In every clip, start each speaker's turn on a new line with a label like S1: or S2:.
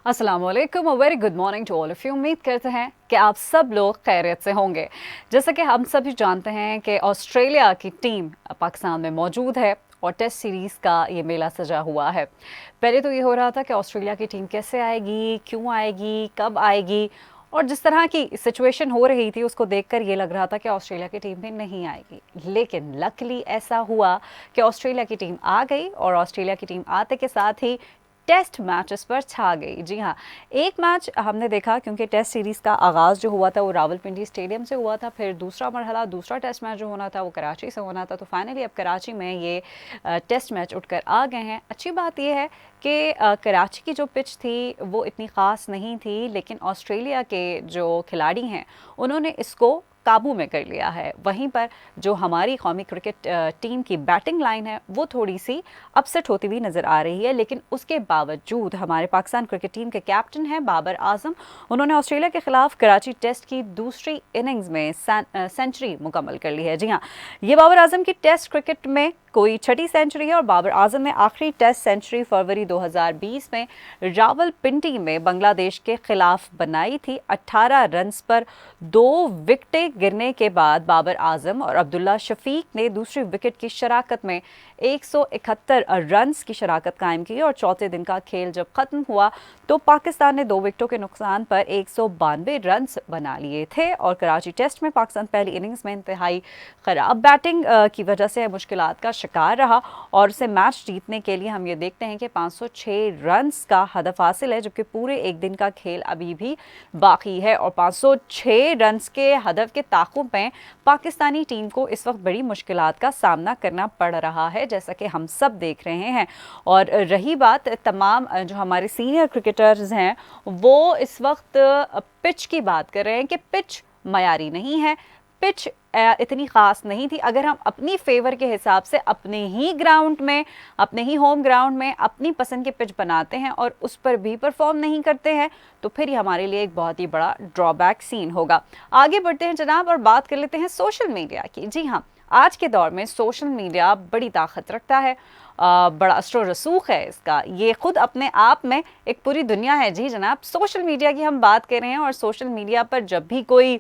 S1: अस्सलाम वालेकुम, very good morning to all of you. उम्मीद करते हैं कि आप सब लोग खैरियत से होंगे। जैसा कि हम सभी जानते हैं कि ऑस्ट्रेलिया की टीम पाकिस्तान में मौजूद है और टेस्ट सीरीज़ का ये मेला सजा हुआ है। पहले तो ये हो रहा था कि ऑस्ट्रेलिया की टीम कैसे आएगी, क्यों आएगी, कब आएगी, और जिस तरह की सिचुएशन हो रही थी उसको देखकर ये लग रहा था कि ऑस्ट्रेलिया की टीम भी नहीं आएगी। लेकिन लकली ऐसा हुआ कि ऑस्ट्रेलिया की टीम आ गई और ऑस्ट्रेलिया की टीम आते के साथ ही टेस्ट मैचेस पर छा गई। जी हाँ, एक मैच हमने देखा क्योंकि टेस्ट सीरीज़ का आगाज़ जो हुआ था वो रावलपिंडी स्टेडियम से हुआ था। फिर दूसरा मरहला, दूसरा टेस्ट मैच जो होना था वो कराची से होना था। तो फाइनली अब कराची में ये टेस्ट मैच उठकर आ गए हैं। अच्छी बात यह है कि कराची की जो पिच थी वो इतनी ख़ास नहीं थी, लेकिन ऑस्ट्रेलिया के जो खिलाड़ी हैं उन्होंने इसको काबू में कर लिया है। वहीं पर जो हमारी कौमी क्रिकेट टीम की बैटिंग लाइन है वो थोड़ी सी अपसेट होती हुई नज़र आ रही है, लेकिन उसके बावजूद हमारे पाकिस्तान क्रिकेट टीम के कैप्टन हैं बाबर आजम। उन्होंने ऑस्ट्रेलिया के खिलाफ कराची टेस्ट की दूसरी इनिंग्स में सेंचुरी मुकम्मल कर ली है। जी हाँ, ये बाबर आजम की टेस्ट क्रिकेट में कोई छठी सेंचुरी है और बाबर आजम ने आखिरी टेस्ट सेंचुरी फरवरी 2020 में रावलपिंडी में बांग्लादेश के खिलाफ बनाई थी। 18 रन्स पर 2 विकेटें गिरने के बाद बाबर आजम और अब्दुल्ला शफीक ने दूसरी विकेट की शराकत में 171 रन्स की शराकत कायम की और चौथे दिन का खेल जब खत्म हुआ तो पाकिस्तान ने 2 विकेटों के नुकसान पर 192 रन्स बना लिए थे। और कराची टेस्ट में पाकिस्तान पहली इनिंग्स में इंतहाई ख़राब बैटिंग की वजह से मुश्किलात का शिकार रहा और उसे मैच जीतने के लिए हम ये देखते हैं कि 506 रन्स का हदफ हासिल है, जबकि पूरे एक दिन का खेल अभी भी बाकी है। और 506 रन्स के हदफ के ताक़ुब में पाकिस्तानी टीम को इस वक्त बड़ी मुश्किलात का सामना करना पड़ रहा है, जैसा कि हम सब देख रहे हैं। और रही बात तमाम जो हमारे सीनियर क्रिकेटर्स हैं वो इस वक्त पिच की बात कर रहे हैं कि पिच मयारी नहीं है, पिच इतनी ख़ास नहीं थी। अगर हम अपनी फेवर के हिसाब से अपने ही ग्राउंड में, अपने ही होम ग्राउंड में अपनी पसंद की पिच बनाते हैं और उस पर भी परफॉर्म नहीं करते हैं तो फिर ये हमारे लिए एक बहुत ही बड़ा ड्रॉबैक सीन होगा। आगे बढ़ते हैं जनाब और बात कर लेते हैं सोशल मीडिया की। जी हाँ, आज के दौर में सोशल मीडिया बड़ी ताकत रखता है, बड़ा असर रसूख है इसका। ये खुद अपने आप में एक पूरी दुनिया है। जी जनाब, सोशल मीडिया की हम बात कर रहे हैं और सोशल मीडिया पर जब भी कोई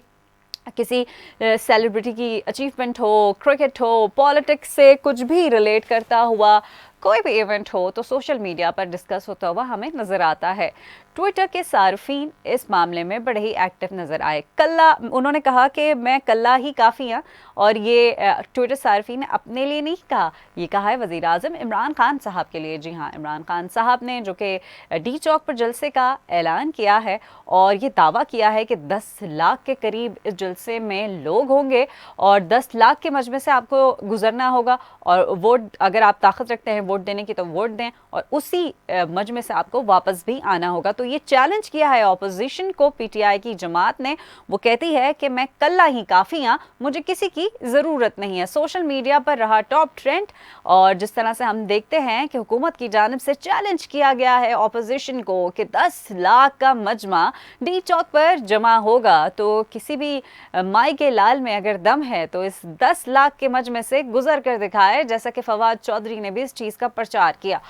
S1: किसी सेलिब्रिटी की अचीवमेंट हो, क्रिकेट हो, पॉलिटिक्स से कुछ भी रिलेट करता हुआ कोई भी इवेंट हो तो सोशल मीडिया पर डिस्कस होता हुआ हमें नज़र आता है। ट्विटर के सार्फिन इस मामले में बड़े ही एक्टिव नज़र आए। कल्ला उन्होंने कहा कि मैं कल्ला ही काफ़ी हूँ, और ये ट्विटर सार्फिन ने अपने लिए नहीं कहा, ये कहा है वज़ीर आज़म इमरान खान साहब के लिए। जी हाँ, इमरान खान साहब ने जो कि डी चौक पर जलसे का ऐलान किया है और ये दावा किया है कि 10 लाख के करीब इस जलसे में लोग होंगे और 10 लाख के मजमे से आपको गुजरना होगा और वोट, अगर आप ताकत रखते हैं वोट देने की तो वोट दें और उसी मजमे से आपको वापस भी आना होगा। तो ये चैलेंज किया है ऑपोजिशन को पीटीआई की जमात ने। वो कहती है कि मैं कल्ला ही काफ़ी हूँ, मुझे किसी की ज़रूरत नहीं है। सोशल मीडिया पर रहा टॉप ट्रेंड और जिस तरह से हम देखते हैं कि हुकूमत की जानिब से चैलेंज किया गया है ऑपोजिशन को कि 10 लाख का मजमा डी चौक पर जमा होगा तो किसी भी माई के लाल में अगर दम है तो इस 10 लाख के मजमे से गुजर कर दिखाए, जैसा कि फवाद चौधरी ने भी इस चीज़ का प्रचार किया।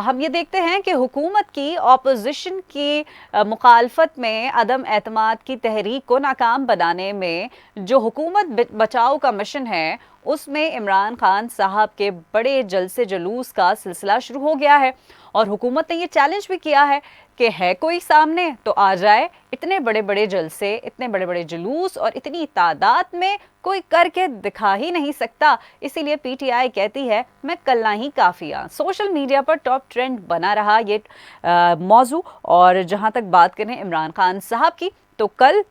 S1: हम ये देखते हैं कि हुकूमत की ऑपोजिशन की मुखालफत में अदम एतमाद की तहरीक को नाकाम बनाने में जो हुकूमत बचाओ का मिशन है उसमें इमरान खान साहब के बड़े जलसे जुलूस का सिलसिला शुरू हो गया है। और हुकूमत ने ये चैलेंज भी किया है कि है कोई सामने तो आ जाए। इतने बड़े बड़े जलसे, इतने बड़े बड़े जुलूस और इतनी तादाद में कोई करके दिखा ही नहीं सकता। इसीलिए पीटीआई कहती है मैं कल्ला ही काफ़ी हूँ। सोशल मीडिया पर टॉप ट्रेंड बना रहा ये मौजू। और जहाँ तक बात करें इमरान खान साहब की, तो कल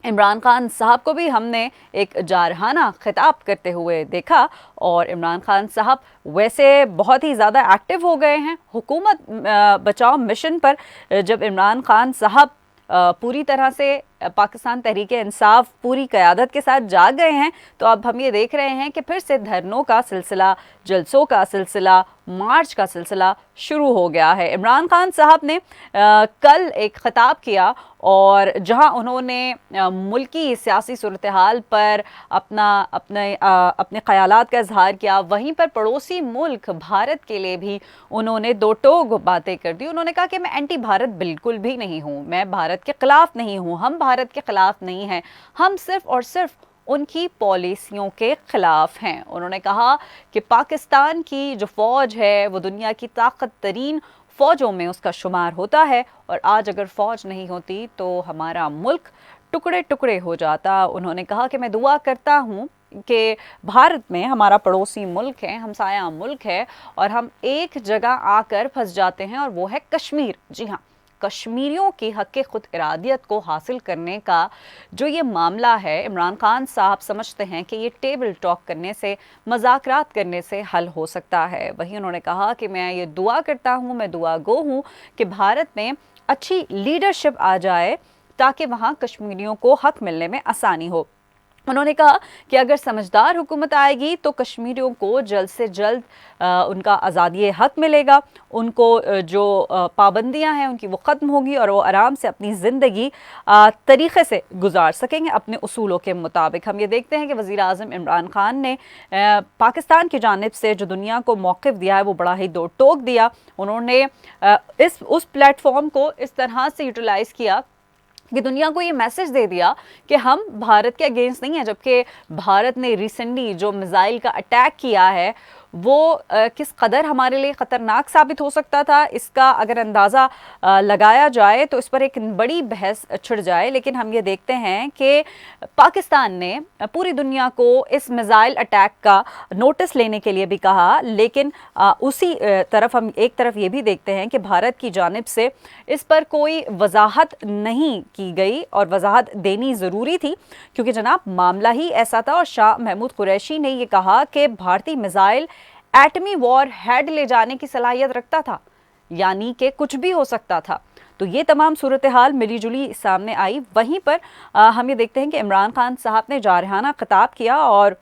S1: इमरान खान साहब को भी हमने एक जारहाना खिताब करते हुए देखा और इमरान खान साहब वैसे बहुत ही ज़्यादा एक्टिव हो गए हैं हुकूमत बचाओ मिशन पर। जब इमरान खान साहब पूरी तरह से पाकिस्तान तहरीक-ए-इंसाफ पूरी क़यादत के साथ जाग गए हैं, तो अब हम ये देख रहे हैं कि फिर से धरनों का सिलसिला, जलसों का सिलसिला, मार्च का सिलसिला शुरू हो गया है। इमरान खान साहब ने कल एक ख़िताब किया और जहां उन्होंने मुल्की सियासी सूरत हाल पर अपने ख़यालात का इजहार किया, वहीं पर पड़ोसी मुल्क भारत के लिए भी उन्होंने दो टोक बातें कर दी। उन्होंने कहा कि मैं एंटी भारत बिल्कुल भी नहीं हूँ, मैं भारत के ख़िलाफ़ नहीं हूँ, हम भारत के ख़िलाफ़ नहीं हैं, हम सिर्फ़ और सिर्फ उनकी पॉलिसियों के ख़िलाफ़ हैं। उन्होंने कहा कि पाकिस्तान की जो फ़ौज है वो दुनिया की ताकत तरीन फ़ौजों में उसका शुमार होता है, और आज अगर फ़ौज नहीं होती तो हमारा मुल्क टुकड़े टुकड़े हो जाता। उन्होंने कहा कि मैं दुआ करता हूँ कि भारत में हमारा पड़ोसी मुल्क है, हमसाया मुल्क है, और हम एक जगह आकर फंस जाते हैं और वो है कश्मीर। जी हाँ, कश्मीरियों की हक़ खुद इरादियत को हासिल करने का जो ये मामला है, इमरान खान साहब समझते हैं कि ये टेबल टॉक करने से, मज़ाकरात करने से हल हो सकता है। वहीं उन्होंने कहा कि मैं ये दुआ करता हूँ, मैं दुआ गो हूँ कि भारत में अच्छी लीडरशिप आ जाए ताकि वहाँ कश्मीरियों को हक़ मिलने में आसानी हो। उन्होंने कहा कि अगर समझदार हुकूमत आएगी तो कश्मीरियों को जल्द से जल्द उनका आज़ादी हक़ मिलेगा, उनको जो पाबंदियां हैं उनकी वो ख़त्म होगी और वो आराम से अपनी ज़िंदगी तरीक़े से गुजार सकेंगे अपने उसूलों के मुताबिक। हम ये देखते हैं कि वज़ीर आज़म इमरान खान ने पाकिस्तान की जानिब से जो दुनिया को मौक़िफ़ दिया है वो बड़ा ही दो टोक दिया। उन्होंने उस प्लेटफॉर्म को इस तरह से यूटिलाइज़ किया कि दुनिया को ये मैसेज दे दिया कि हम भारत के अगेंस्ट नहीं हैं, जबकि भारत ने रिसेंटली जो मिसाइल का अटैक किया है वो किस कदर हमारे लिए ख़तरनाक साबित हो सकता था, इसका अगर अंदाज़ा लगाया जाए तो इस पर एक बड़ी बहस छिड़ जाए। लेकिन हम ये देखते हैं कि पाकिस्तान ने पूरी दुनिया को इस मिसाइल अटैक का नोटिस लेने के लिए भी कहा, लेकिन उसी तरफ हम एक तरफ ये भी देखते हैं कि भारत की जानिब से इस पर कोई वजाहत नहीं की गई, और वजाहत देनी ज़रूरी थी क्योंकि जनाब मामला ही ऐसा था। और शाह महमूद कुरैशी ने ये कहा कि भारतीय मिसाइल एटमी वॉर हेड ले जाने की सलाहियत रखता था, यानी कि कुछ भी हो सकता था। तो ये तमाम सूरत हाल मिली जुली सामने आई। वहीं पर हम ये देखते हैं कि इमरान खान साहब ने जारहाना खिताब किया और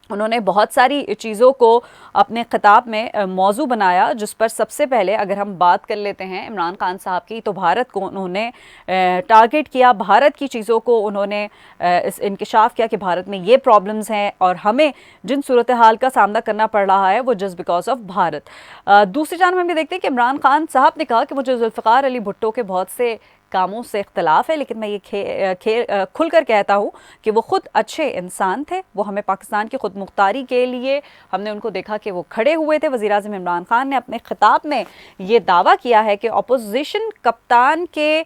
S1: उन्होंने बहुत सारी चीज़ों को अपने ख़िताब में मौजू बनाया, जिस पर सबसे पहले अगर हम बात कर लेते हैं इमरान खान साहब की, तो भारत को उन्होंने टारगेट किया, भारत की चीज़ों को उन्होंने इस इंकिशाफ किया कि भारत में ये प्रॉब्लम्स हैं और हमें जिन सूरत हाल का सामना करना पड़ रहा है वो जस्ट बिकॉज ऑफ भारत। दूसरी जानब हम ये देखते हैं कि इमरान खान साहब ने कहा कि मुझे जुल्फ़िकार अली भुट्टो के बहुत से कामों से इख्तलाफ है, लेकिन मैं ये खुलकर कहता हूँ कि वो ख़ुद अच्छे इंसान थे, वो हमें पाकिस्तान की खुद मुख्तारी के लिए हमने उनको देखा कि वो खड़े हुए थे। वज़ीर आज़म इमरान खान ने अपने ख़िताब में ये दावा किया है कि अपोजिशन कप्तान के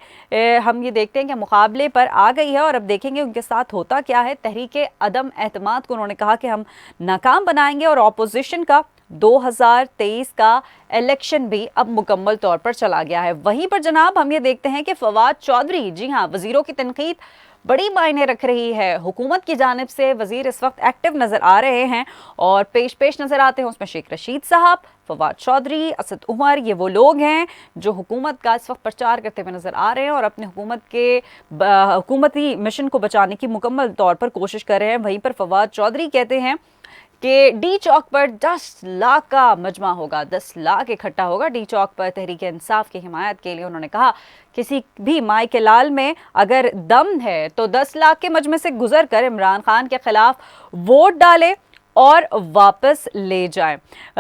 S1: हम ये देखते हैं कि मुकाबले पर आ गई है और अब देखेंगे उनके साथ होता क्या है। तहरीक अदम एतमाद को उन्होंने कहा कि हम नाकाम बनाएंगे और अपोजिशन का 2023 का इलेक्शन भी अब मुकम्मल तौर पर चला गया है। वहीं पर जनाब हम ये देखते हैं कि फवाद चौधरी, जी हाँ, वज़ीरों की तनकीद बड़ी मायने रख रही है। हुकूमत की जानिब से वज़ीर इस वक्त एक्टिव नज़र आ रहे हैं और पेश नज़र आते हैं। उसमें शेख रशीद साहब, फवाद चौधरी, असद उमर, ये वो लोग हैं जो हुकूमत का इस वक्त प्रचार करते हुए नज़र आ रहे हैं और अपने हुकूमती मिशन को बचाने की मुकम्मल तौर पर कोशिश कर रहे हैं। वहीं पर फवाद चौधरी कहते हैं कि डी चौक पर 10 लाख का मजमा होगा, 10 लाख इकट्ठा होगा डी चौक पर तहरीक इंसाफ की हिमायत के लिए। उन्होंने कहा किसी भी माई के लाल में अगर दम है तो 10 लाख के मजमे से गुजर कर इमरान खान के खिलाफ वोट डाले और वापस ले जाएं।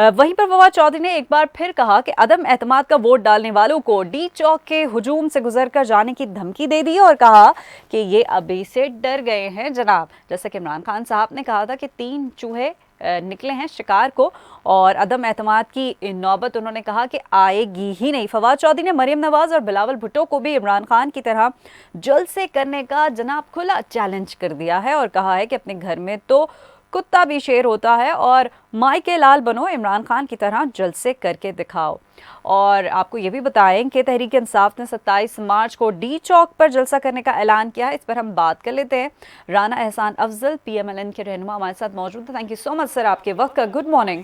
S1: वहीं पर फवाद चौधरी ने एक बार फिर कहा कि अदम एतमाद का वोट डालने वालों को डी चौक के हुजूम से गुजर कर जाने की धमकी दे दी और कहा कि ये अभी से डर गए हैं जनाब। जैसा कि इमरान खान साहब ने कहा था कि 3 चूहे निकले हैं शिकार को और अदम एतमाद की नौबत उन्होंने कहा कि आएगी ही नहीं। फवाद चौधरी ने मरीम नवाज और बिलावल भुट्टो को भी इमरान खान की तरह जलसे करने का जनाब खुला चैलेंज कर दिया है और कहा है कि अपने घर में तो कुत्ता भी शेर होता है और माई के लाल बनो, इमरान खान की तरह जलसे करके दिखाओ। और आपको ये भी बताएं कि तहरीक इंसाफ ने 27 मार्च को डी चौक पर जलसा करने का ऐलान किया है। इस पर हम बात कर लेते हैं। राना एहसान अफजल PMLN के रहनुमा हमारे साथ मौजूद है। Thank you so much sir आपके वक्त का। Good morning.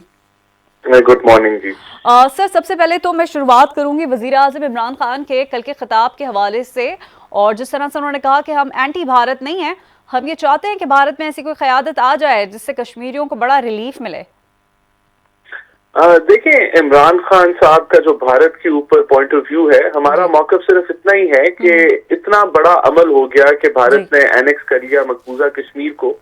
S2: गुड मॉर्निंग जी।
S1: सर, सबसे पहले तो मैं शुरुआत करूंगी वजीर आजम इमरान खान के कल के खिताब के हवाले से। और जिस तरह से उन्होंने कहा कि हम एंटी भारत नहीं हैं, हम ये चाहते हैं कि भारत में ऐसी कोई क़यादत आ जाए जिससे कश्मीरियों को बड़ा रिलीफ मिले।
S2: देखिए, इमरान खान साहब का जो भारत के ऊपर पॉइंट ऑफ व्यू है, हमारा मौक़िफ़ सिर्फ इतना ही है कि इतना बड़ा अमल हो गया कि भारत ने एनेक्स कर लिया मकबूजा कश्मीर को,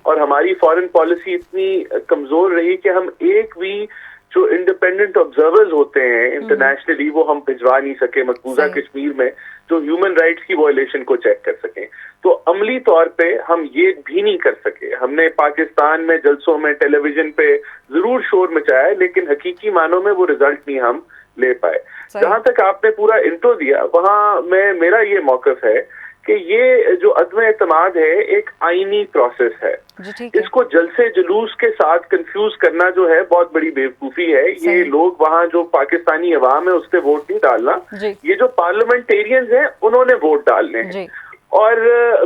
S2: और हमारी फॉरेन पॉलिसी इतनी कमजोर रही कि हम एक भी जो इंडिपेंडेंट ऑब्जर्वर्स होते हैं इंटरनेशनली वो हम भिजवा नहीं सके मकबूजा कश्मीर में, जो ह्यूमन राइट्स की वायलेशन को चेक कर सकें। तो अमली तौर पे हम ये भी नहीं कर सके। हमने पाकिस्तान में जलसों में टेलीविजन पे जरूर शोर मचाया, लेकिन हकीकी मानों में वो रिजल्ट नहीं हम ले पाए। जहां तक आपने पूरा इंट्रो दिया, वहां मेरा ये मौकफ है कि ये जो अदम एतमाद है एक आईनी प्रोसेस है। इसको जलसे जुलूस के साथ कंफ्यूज करना जो है बहुत बड़ी बेवकूफी है। ये लोग वहाँ जो पाकिस्तानी अवाम है उससे वोट नहीं डालना, ये जो पार्लियामेंटेरियंस हैं उन्होंने वोट डालने हैं। और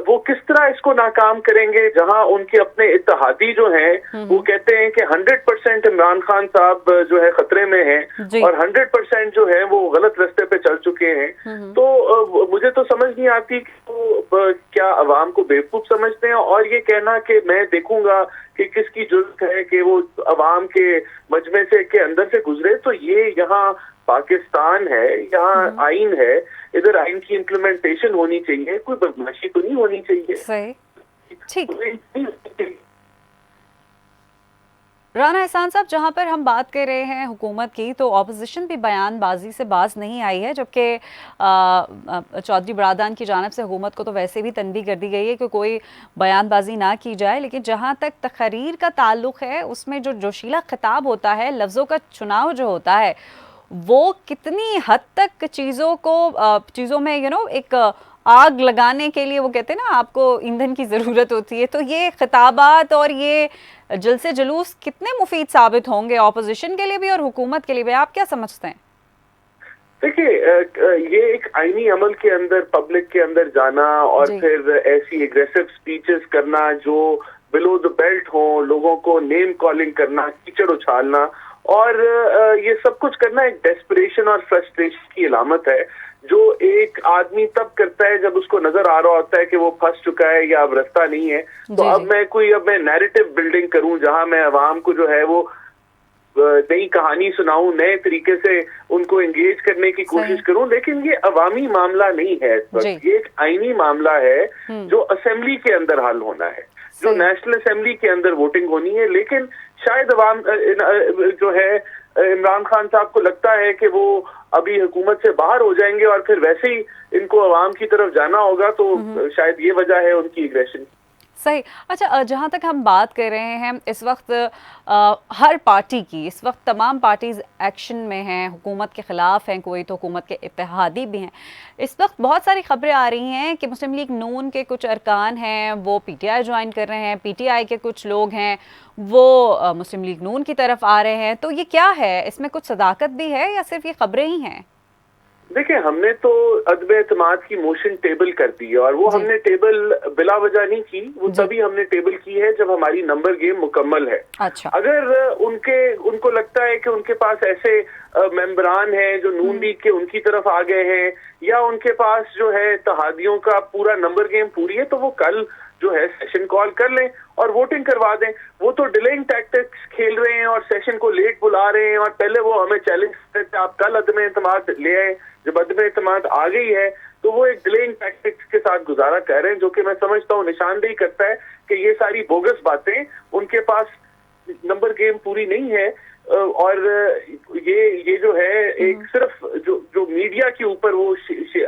S2: वो किस तरह इसको नाकाम करेंगे, जहां उनके अपने इत्तेहादी जो हैं वो कहते हैं कि 100% इमरान खान साहब जो है खतरे में हैं और 100% जो है वो गलत रास्ते पे चल चुके हैं। तो मुझे तो समझ नहीं आती कि वो क्या अवाम को बेवकूफ समझते हैं, और ये कहना कि मैं देखूंगा कि किसकी जुर्त है कि वो अवाम के मजमे से के अंदर से गुजरे। तो ये यहाँ पाकिस्तान है, यहाँ आइन है, इधर आइन की इम्प्लीमेंटेशन होनी चाहिए, कोई बदमाशी तो नहीं होनी चाहिए।
S1: सही, ठीक। राना एहसान साहब, जहां पर हम बात कर रहे हैं हुकूमत की, तो ऑपोजिशन भी बयानबाजी से बाज नहीं आई है, जबकि चौधरी बरादरान की जानिब से हुकूमत को तो वैसे भी तनबीह कर दी गई है कि कोई बयानबाजी ना की जाए। लेकिन जहां तक तकरीर का ताल्लुक है, उसमें जो जोशीला खिताब होता है, लफ्ज़ों का चुनाव जो होता है, वो कितनी हद तक चीज़ों में एक आग लगाने के लिए, वो कहते हैं ना, आपको ईंधन की ज़रूरत होती है। तो ये खिताबात और ये जलसे जुलूस कितने मुफीद साबित होंगे ऑपोजिशन के लिए भी और हुकूमत के लिए भी, आप क्या समझते हैं?
S2: देखिए, ये एक आईनी अमल के अंदर पब्लिक के अंदर जाना और फिर ऐसी एग्रेसिव स्पीचेस करना जो बिलो द बेल्ट हो, लोगों को नेम कॉलिंग करना, कीचड़ उछालना, और ये सब कुछ करना एक डेस्परेशन और फ्रस्ट्रेशन की अलामत है, जो एक आदमी तब करता है जब उसको नजर आ रहा होता है कि वो फंस चुका है या अब रास्ता नहीं है। तो अब मैं नैरेटिव बिल्डिंग करूं जहां मैं अवाम को जो है वो नई कहानी सुनाऊं, नए तरीके से उनको एंगेज करने की कोशिश करूं, लेकिन ये अवामी मामला नहीं है इस वक्त, ये एक आईनी मामला है जो असेंबली के अंदर हल होना है, जो नेशनल असेंबली के अंदर वोटिंग होनी है। लेकिन शायद अवाम जो है इमरान खान साहब को लगता है कि वो अभी हुकूमत से बाहर हो जाएंगे और फिर वैसे ही इनको अवाम की तरफ जाना होगा, तो शायद ये वजह है उनकी एग्रेशन।
S1: सही। अच्छा, जहाँ तक हम बात कर रहे हैं इस वक्त हर पार्टी की, इस वक्त तमाम पार्टीज एक्शन में हैं, हुकूमत के ख़िलाफ़ हैं, कोई तो हुकूमत के इत्तेहादी भी हैं। इस वक्त बहुत सारी खबरें आ रही हैं कि मुस्लिम लीग नून के कुछ अरकान हैं वो पीटीआई ज्वाइन कर रहे हैं, पीटीआई के कुछ लोग हैं वो मुस्लिम लीग नून की तरफ आ रहे हैं। तो ये क्या है, इसमें कुछ सदाकत भी है या सिर्फ ये खबरें ही हैं?
S2: देखिए, हमने तो अदम एतमाद की मोशन टेबल कर दी है, और वो हमने टेबल बिला वजह नहीं की, वो तभी हमने टेबल की है जब हमारी नंबर गेम मुकम्मल है।
S1: अच्छा।
S2: अगर उनको लगता है कि उनके पास ऐसे मेंबरान हैं जो नून लीग के उनकी तरफ आ गए हैं, या उनके पास जो है इत्तेहादियों का पूरा नंबर गेम पूरी है, तो वो कल जो है सेशन कॉल कर लें और वोटिंग करवा दें। वो तो डिलेइंग टैक्टिक्स खेल रहे हैं और सेशन को लेट बुला रहे हैं, और पहले वो हमें चैलेंज करते हैं आप कल अदम एतमाद ले आए। जब अदम एतमाद आ गई है तो वो एक डिलेइंग टैक्टिक्स के साथ गुजारा कर रहे हैं, जो कि मैं समझता हूँ निशानदेही करता है कि ये सारी बोगस बातें, उनके पास नंबर गेम पूरी नहीं है। और ये जो है एक सिर्फ जो मीडिया के ऊपर वो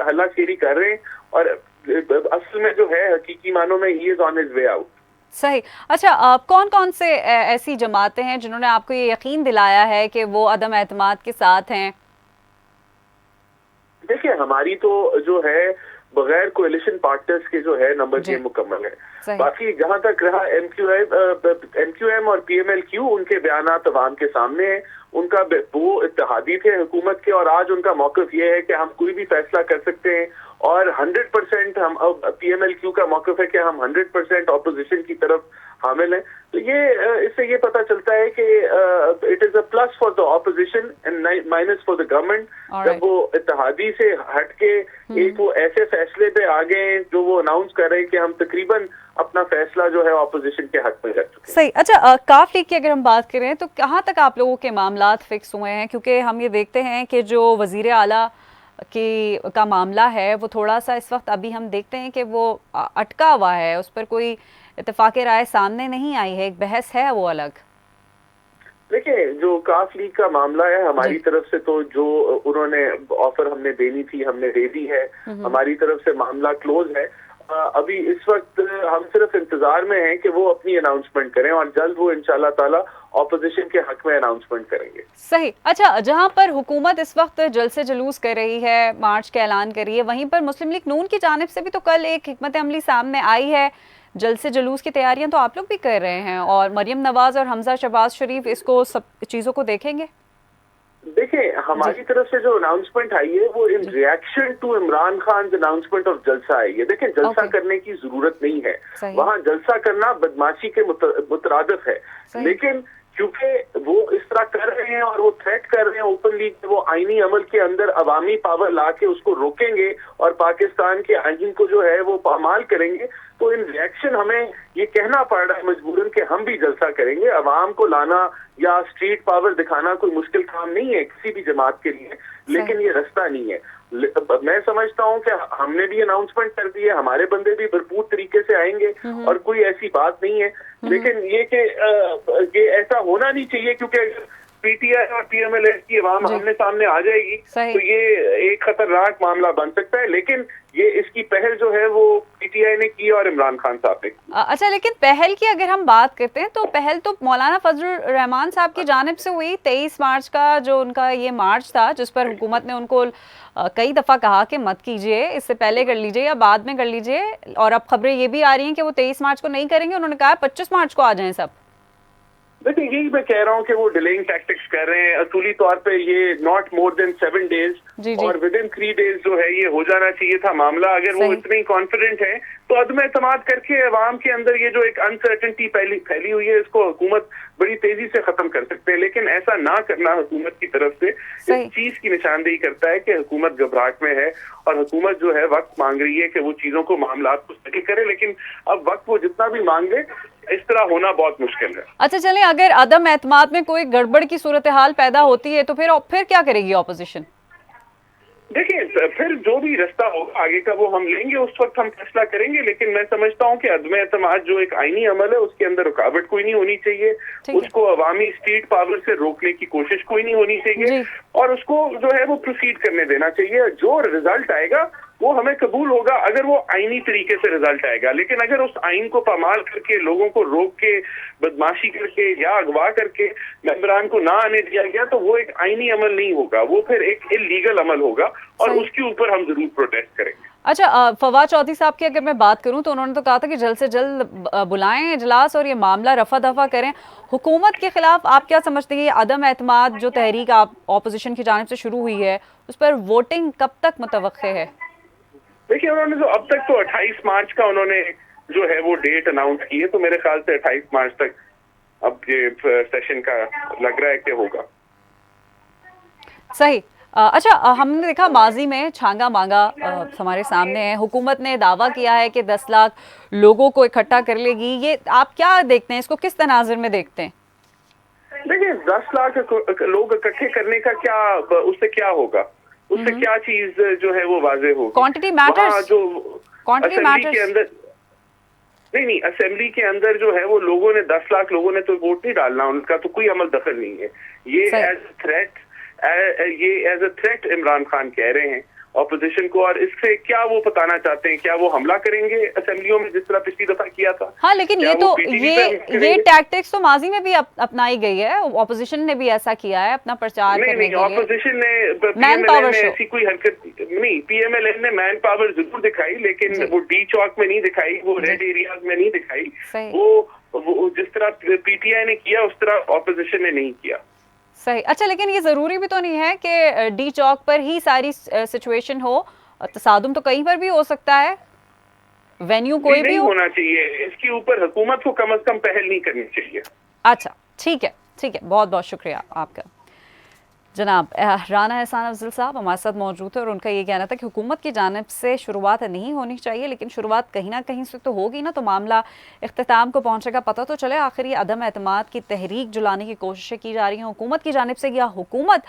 S2: हल्लाशेरी कर रहे हैं, और असल में जो है हकीकी मानों में he is on his way out.
S1: सही। अच्छा, कौन कौन से ऐसी जमातें हैं जिन्होंने आपको ये यकीन दिलाया है कि वो अदम एतमाद के साथ हैं?
S2: देखिए, हमारी तो जो है बगैर कोएलिशन पार्टनर्स के जो है नंबर गेम मुकम्मल है। बाकी जहां तक रहा एमक्यूएम और पीएमएलक्यू, उनके बयानात अवाम के सामने हैं। उनका वो इत्तेहादी थे हुकूमत के, और आज उनका मौक़िफ़ ये है कि हम कोई भी फैसला कर सकते हैं और 100% हम अब PMLQ का मौक़िफ़ है कि हम 100% ऑपोजिशन की तरफ हामिल हैं। तो ये इससे ये पता चलता है कि it is a plus for the opposition and minus for the government जब वो इत्तेहादी से हटके एक वो ऐसे फैसले पे आ गए जो वो अनाउंस कर रहे हैं कि हम तकरीबन अपना फैसला जो है ऑपोजिशन के हक में रख चुके हैं।
S1: सही। अच्छा, काफ लीग की अगर हम बात करें तो कहाँ तक आप लोगों के मामलात फिक्स हुए हैं? क्योंकि हम ये देखते हैं कि जो वजीर आला का मामला है वो थोड़ा सा इस वक्त अभी हम देखते हैं कि वो अटका हुआ है, उस पर कोई इत्तेफाक राय सामने नहीं आई है, एक बहस है वो अलग।
S2: देखिए, जो काफ लीग का मामला है हमारी तरफ से तो जो उन्होंने ऑफर हमने देनी थी हमने दे दी है, हमारी तरफ से मामला क्लोज है। अभी इस वक्त हम सिर्फ इंतजार में हैं कि वो अपनी अनाउंसमेंट करें और जल्द वो इंशाल्लाह ताला ऑपोजिशन के हक में अनाउंसमेंट करेंगे।
S1: सही। अच्छा, जहां पर हुकूमत इस वक्त जल्द से जुलूस कर रही है, मार्च का ऐलान कर रही है, वहीं पर मुस्लिम लीग नून की जानिब से भी तो कल एक हिकमत अमली सामने आई है। जल्द से जुलूस की तैयारियां तो आप लोग भी कर रहे हैं और मरियम नवाज और हमजा शहबाज शरीफ इसको सब चीजों को देखेंगे।
S2: देखिए, हमारी तरफ से जो अनाउंसमेंट आई है वो in reaction to Imran Khan announcement of जलसा आई है। देखिए, जलसा करने की जरूरत नहीं है, वहाँ जलसा करना बदमाशी के मुतरादिफ है, लेकिन क्योंकि वो इस तरह कर रहे हैं और वो थ्रेट कर रहे हैं ओपनली कि वो आईनी अमल के अंदर अवामी पावर ला के उसको रोकेंगे और पाकिस्तान के आइन को जो है वो पामाल करेंगे, तो इन रिएक्शन हमें ये कहना पड़ रहा है मजबूरन कि हम भी जलसा करेंगे। अवाम को लाना या स्ट्रीट पावर दिखाना कोई मुश्किल काम नहीं है किसी भी जमात के लिए, लेकिन ये रास्ता नहीं है। मैं समझता हूँ कि हमने भी अनाउंसमेंट कर दी है, हमारे बंदे भी भरपूर तरीके से आएंगे और कोई ऐसी बात नहीं है, लेकिन ये कि ये ऐसा होना नहीं चाहिए क्योंकि अगर PTI और PML की आवाम आमने सामने आ जाएगी तो ये एक खतरनाक मामला बन सकता है, लेकिन ये इसकी पहल जो है वो PTI ने की और इमरान खान साहब ने की।
S1: अच्छा, लेकिन पहल की अगर हम बात करते हैं तो पहल तो मौलाना फजलुर रहमान साहब की जानिब से हुई। 23 मार्च का जो उनका ये मार्च था जिस पर हुकूमत ने उनको कई दफ़ा कहा कि मत कीजिए, इससे पहले कर लीजिए या बाद में कर लीजिए, और अब खबरें ये भी आ रही हैं कि वो 23 मार्च को नहीं करेंगे, उन्होंने कहा 25 मार्च को आ जाएं सब।
S2: देखिए, यही मैं कह रहा हूँ कि वो डिलेइंग टैक्टिक्स कर रहे हैं। असूली तौर पे ये नॉट मोर देन 7 डेज और विद इन 3 डेज जो है ये हो जाना चाहिए था मामला। अगर वो इतने कॉन्फिडेंट है तो अदम एतमाद करके अवाम के अंदर ये जो एक अनसर्टेनिटी फैली हुई है इसको हुकूमत बड़ी तेजी से खत्म कर सकते हैं, लेकिन ऐसा ना करना हुकूमत की तरफ से इस चीज की निशानदेही करता है कि हुकूमत घबराहट में है और हुकूमत जो है वक्त मांग रही है कि वो चीजों को मामलात को सेटल करे, लेकिन अब वक्त वो जितना भी मांगे इस तरह होना बहुत मुश्किल है।
S1: अच्छा चलें, अगर अदम एतमाद में कोई गड़बड़ की सूरत हाल पैदा होती है तो फिर क्या करेगी ऑपोजिशन?
S2: देखिए, फिर जो भी रास्ता होगा आगे का वो हम लेंगे, उस वक्त हम फैसला करेंगे, लेकिन मैं समझता हूँ कि अदम एतमाद जो एक आईनी अमल है उसके अंदर रुकावट कोई नहीं होनी चाहिए, उसको अवामी स्ट्रीट पावर से रोकने की कोशिश कोई नहीं होनी चाहिए और उसको जो है वो प्रोसीड करने देना चाहिए। जो रिजल्ट आएगा वो हमें कबूल होगा अगर वो आईनी तरीके से रिजल्ट आएगा, लेकिन अगर उस आइन को पामाल करके लोगों को रोक के बदमाशी करके या अगवा करके मेंबरान को ना आने दिया गया तो वो एक आईनी अमल नहीं होगा, वो फिर एक इल्लीगल अमल होगा और उसके ऊपर हम जरूर प्रोटेस्ट करेंगे।
S1: अच्छा, फवाद चौधरी साहब की अगर मैं बात करूं तो उन्होंने तो कहा था कि जल्द से जल्द बुलाएं इजलास और ये मामला रफा दफा करें। हुकूमत के खिलाफ आप क्या समझते हैं, ये अदम एतमाद जो तहरीक आप ऑपोजिशन की जानिब से शुरू हुई है उस पर वोटिंग कब तक मुतवक्के है?
S2: देखिए, उन्होंने जो अब तक तो 28 मार्च का उन्होंने जो है वो डेट अनाउंस की है, तो मेरे ख्याल से 28 मार्च तक अब ये सेशन का लग रहा है कि होगा।
S1: सही। अच्छा, हमने देखा माजी में छांगा मांगा हमारे सामने है, हुकूमत ने दावा किया है कि 10 लाख लोगों को इकट्ठा कर लेगी, ये आप क्या देखते हैं, इसको किस तनाजुर में देखते हैं?
S2: देखिए, 10 लाख लोग इकट्ठे करने का क्या, उससे क्या होगा, उससे क्या चीज जो है वो वाजे होगी?
S1: क्वांटिटी मैटर्स,
S2: जो
S1: क्वांटिटी मैटर्स
S2: के अंदर नहीं, असेंबली के अंदर जो है वो लोगों ने 10 लाख लोगों ने तो वोट नहीं डालना, उनका तो कोई अमल दखल नहीं है। ये as a threat Imran Khan कह रहे हैं ऑपोजिशन को, और इससे क्या वो बताना चाहते हैं, क्या वो हमला करेंगे असेंबलियों में जिस तरह पिछली दफा किया था?
S1: हाँ, लेकिन ये टैक्टिक्स तो माजी में भी अपनाई गई है, ऑपोजिशन ने भी ऐसा किया है अपना प्रचार करने के लिए।
S2: ऑपोजिशन ने PMLN ने ऐसी कोई हरकत नहीं, PMLN ने मैन पावर जरूर दिखाई, लेकिन वो डी चौक में नहीं दिखाई, वो रेड एरियाज में नहीं दिखाई, वो जिस तरह PTI ने किया उस तरह ऑपोजिशन ने नहीं किया।
S1: सही। अच्छा, लेकिन ये जरूरी भी तो नहीं है कि डी चौक पर ही सारी सिचुएशन हो, तसादुम तो कहीं पर भी हो सकता है, वेन्यू कोई भी
S2: होना चाहिए, इसके ऊपर हुकूमत को कम से कम पहल नहीं करनी चाहिए।
S1: अच्छा ठीक है, ठीक है, बहुत बहुत शुक्रिया आपका। जनाब राना एहसान अफजल साहब हमारे साथ मौजूद है और उनका ये कहना था कि हुकूमत की जानिब से शुरुआत नहीं होनी चाहिए, लेकिन शुरुआत कहीं ना कहीं से तो होगी ना, तो मामला इख्तिताम को पहुंचेगा, पता तो चले आखिर ये अदम एतमाद की तहरीक जुलाने की कोशिशें की जा रही हैं हुकूमत की जानिब से, या हुकूमत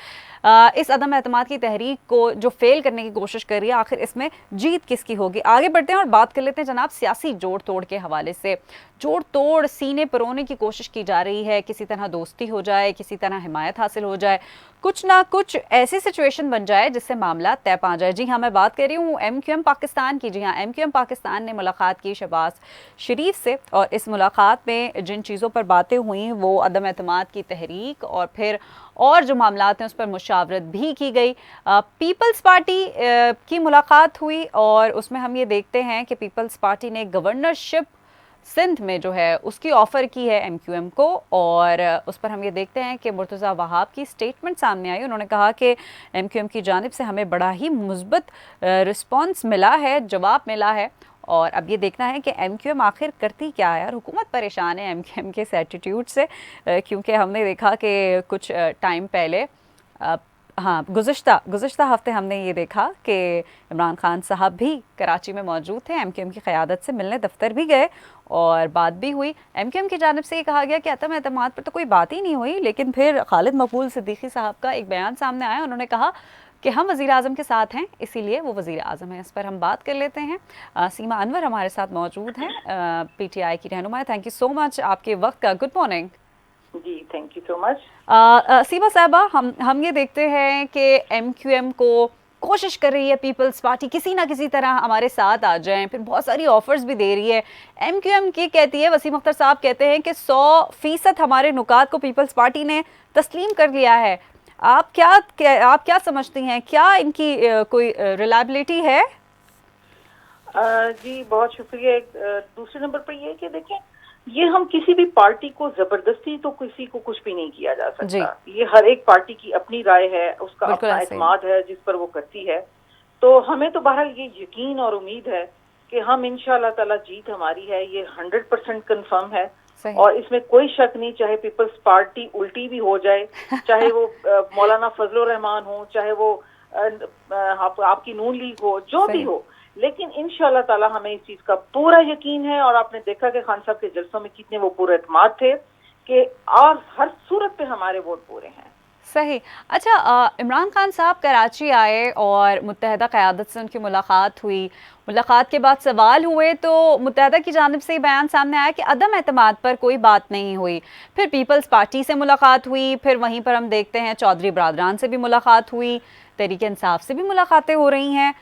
S1: इस अदम एतमाद की तहरीक को जो फेल करने की कोशिश कर रही है, आखिर इसमें जीत किसकी होगी। आगे बढ़ते हैं और बात कर लेते हैं जनाब सियासी जोड़ तोड़ के हवाले से। जोड़ तोड़ सीने परोने की कोशिश की जा रही है, किसी तरह दोस्ती हो जाए, किसी तरह हिमायत हासिल हो जाए, कुछ ना कुछ ऐसी सिचुएशन बन जाए जिससे मामला तय पा जाए। जी हाँ, मैं बात कर रही हूँ MQM पाकिस्तान की। जी हाँ, MQM पाकिस्तान ने मुलाकात की शहबाज शरीफ से, और इस मुलाकात में जिन चीज़ों पर बातें हुई वो अदम एतमाद की तहरीक और फिर और जो मामलात हैं उस पर मुशावरत भी की गई। पीपल्स पार्टी की मुलाकात हुई और उसमें हम ये देखते हैं कि पीपल्स पार्टी ने गवर्नरशिप सिंध में जो है उसकी ऑफ़र की है MQM को, और उस पर हम ये देखते हैं कि मुर्तज़ा वहाब की स्टेटमेंट सामने आई। उन्होंने कहा कि MQM की जानिब से हमें बड़ा ही मुस्बत रिस्पॉन्स मिला है, जवाब मिला है, और अब ये देखना है कि MQM आखिर करती क्या है। और हुकूमत परेशान है MQM के इस एटीट्यूड से, क्योंकि हमने देखा कि कुछ टाइम पहले हाँ गुज़िश्ता हफ्ते हमने ये देखा कि इमरान खान साहब भी कराची में मौजूद थे, MQM की क़यादत से मिलने दफ्तर भी गए और बात भी हुई। MQM की जानिब से ये कहा गया कि अदम एतमाद पर तो कोई बात ही नहीं हुई, लेकिन फिर खालिद मकबूल सिद्दीकी साहब का एक बयान सामने आया। उन्होंने कहा कि हम वज़ीर आज़म के साथ हैं, इसीलिए वो वज़ीर आज़म हैं। इस पर हम बात कर लेते हैं। सीमा अनवर हमारे साथ मौजूद हैं, PTI की रहनुमा। थैंक यू सो मच आपके वक्त का। गुड मॉर्निंग
S3: जी, thank you so much.
S1: Seema साहबा, हम ये देखते हैं कि MQM को कोशिश कर रही है पीपल्स पार्टी किसी ना किसी तरह हमारे साथ आ जाएं, फिर बहुत सारी ऑफर्स भी दे रही है। MQM की कहती है, वसीम अख्तर साहब कहते हैं कि 100% हमारे नुकात को पीपल्स पार्टी ने तस्लीम कर लिया है। आप क्या समझती हैं, क्या इनकी कोई रिलायबिलिटी है?
S3: जी बहुत शुक्रिया। दूसरे नंबर पर ये कि देखें, ये हम किसी भी पार्टी को जबरदस्ती तो किसी को कुछ भी नहीं किया जा सकता। ये हर एक पार्टी की अपनी राय है, उसका अपना एतमाद है जिस पर वो करती है। तो हमें तो बहरहाल ये यकीन और उम्मीद है कि हम इंशाअल्लाह ताला जीत हमारी है, ये 100% कंफर्म है और इसमें कोई शक नहीं। चाहे पीपल्स पार्टी उल्टी भी हो जाए, चाहे वो मौलाना फजलुर रहमान हो, चाहे वो आपकी नून लीग हो, जो भी हो, लेकिन इंशाअल्लाह ताला हमें इस चीज का पूरा यकीन है। और आपने देखा कि खान साहब के जलसों में कितने वो पूरे एतमाद थे कि और हर सूरत पे हमारे वोट पूरे हैं।
S1: सही। अच्छा, इमरान खान साहब कराची आए और मुत्तहदा क़यादत से उनकी मुलाकात हुई। मुलाकात के बाद सवाल हुए तो मुत्तहदा की जानिब से बयान सामने आया कि अदम एतमाद पर कोई बात नहीं हुई। फिर पीपल्स पार्टी से मुलाकात हुई, फिर वहीं पर हम देखते हैं चौधरी बरादरान से भी मुलाकात हुई, तहरीक इंसाफ से भी मुलाकातें हो रही हैं।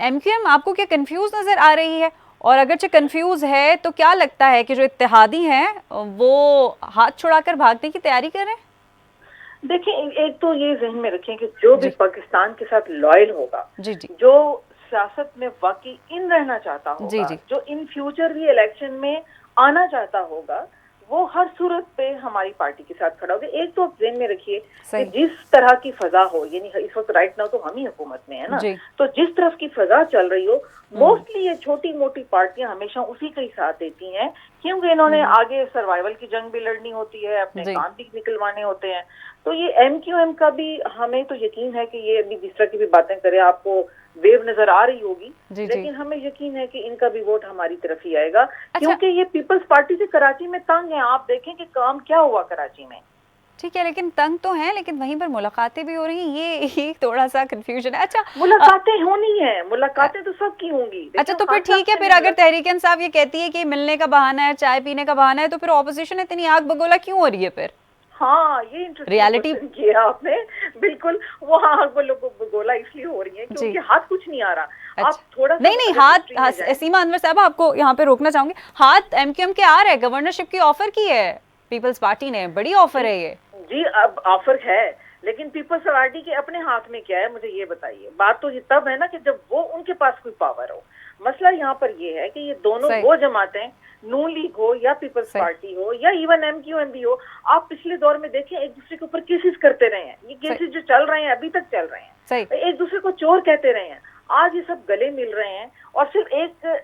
S1: MQM आपको क्या कंफ्यूज नज़र आ रही है? और अगरचे कंफ्यूज है तो क्या लगता है कि जो इत्तेहादी हैं वो हाथ छुड़ाकर भागने की तैयारी कर रहे हैं?
S3: देखिए, एक तो ये ज़हन में रखें कि जो भी पाकिस्तान के साथ लॉयल होगा, जो सियासत में वाकई इन रहना चाहता होगा, जो इन फ्यूचर भी इलेक्शन में आना चाहता होगा, वो हर सूरत पे हमारी पार्टी के साथ खड़ा होगा। एक तो आप ज़हन में रखिए कि जिस तरह की फजा हो, यानी इस वक्त राइट नाउ तो हम ही हुकूमत में है ना, तो जिस तरफ की फजा चल रही हो, मोस्टली ये छोटी मोटी पार्टियां हमेशा उसी का ही साथ देती हैं, क्योंकि इन्होंने आगे सर्वाइवल की जंग भी लड़नी होती है, अपने काम भी निकलवाने होते हैं। तो ये MQM का भी हमें तो यकीन है कि ये अभी जिस तरह की भी बातें करे, आपको वेव नजर आ रही होगी, लेकिन हमें यकीन है कि इनका भी वोट हमारी तरफ ही आएगा। क्योंकि ये पीपल्स पार्टी से कराची में तंग है। आप देखें कि काम क्या हुआ कराची में।
S1: ठीक है, लेकिन तंग तो है, लेकिन वहीं पर मुलाकातें भी हो रही हैं, ये थोड़ा सा कंफ्यूजन है। अच्छा,
S3: मुलाकातें होनी है, मुलाकातें तो सबकी होंगी।
S1: अच्छा, तो फिर ठीक है, फिर अगर तहरीक इंसाफ ये कहती है कि मिलने का बहाना है, चाय पीने का बहाना है, तो फिर ऑपोजिशन इतनी आग बगोला क्यों हो रही है फिर?
S3: हाँ, ये रियलिटी किया आपने, बिल्कुल। वो हाँ गोला इसलिए हो रही है क्योंकि हाथ कुछ नहीं आ रहा।
S1: अच्छा। आप थोड़ा नहीं हाथ सीमा अनवर साहब, आपको यहाँ पे रोकना चाहूंगी। हाथ MQM के आ रहा है, गवर्नरशिप की ऑफर की है पीपल्स पार्टी ने, बड़ी ऑफर है ये।
S3: जी, अब ऑफर है, लेकिन पीपल्स पार्टी के अपने हाथ में क्या है, मुझे ये बताइए। बात तो ये तब है ना कि जब वो उनके पास कोई पावर हो। मसला यहाँ पर ये है कि ये दोनों वो जमातें, नून लीग हो या पीपल्स पार्टी हो या इवन MQM भी हो, आप पिछले दौर में देखें एक दूसरे के ऊपर केसेस करते रहे हैं। ये केसेस जो चल रहे हैं अभी तक चल रहे हैं, एक दूसरे को चोर कहते रहे हैं। आज ये सब गले मिल रहे हैं और सिर्फ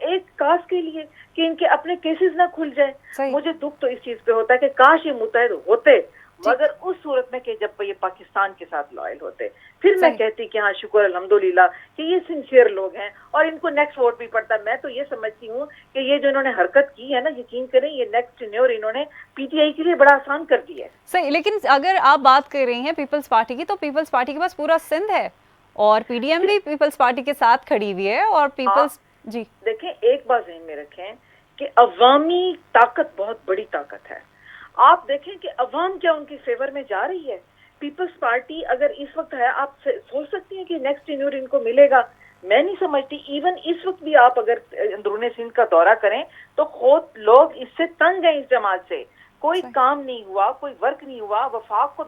S3: एक कास्ट के लिए कि इनके अपने केसेस ना खुल जाए। मुझे दुख तो इस चीज पे होता है कि काश ये मुतहद होते, मगर उस सूरत में कि जब ये पाकिस्तान के साथ लॉयल होते, फिर मैं कहती कि हाँ शुक्र अल्हम्दुलिल्लाह कि ये सिंसियर लोग हैं और इनको नेक्स्ट वोट भी पड़ता। मैं तो ये समझती हूँ कि ये जो इन्होंने हरकत की है ना, यकीन करें ये नेक्स्ट टेन्योर इन्होंने पीटीआई के लिए बड़ा आसान कर दिया है।
S1: सही, लेकिन अगर आप बात कर रही हैं पीपल्स पार्टी की, तो पीपल्स पार्टी के पास पूरा सिंध है और पीडीएम भी पीपल्स पार्टी के साथ खड़ी हुई है और पीपल्स जी
S3: देखें, एक बात ज़हन में रखें कि अवामी ताकत बहुत बड़ी ताकत है। आप देखें कि अवाम क्या उनकी फेवर में जा रही है। पीपल्स पार्टी अगर इस वक्त है, आप सोच सकती हैं कि नेक्स्ट टेन्योर इनको मिलेगा? मैं नहीं समझती। इवन इस वक्त भी आप अगर अंदरूनी सिंध का दौरा करें तो खुद लोग इससे तंग हैं, इस जमात से कोई काम नहीं हुआ, कोई वर्क नहीं हुआ, वफाक को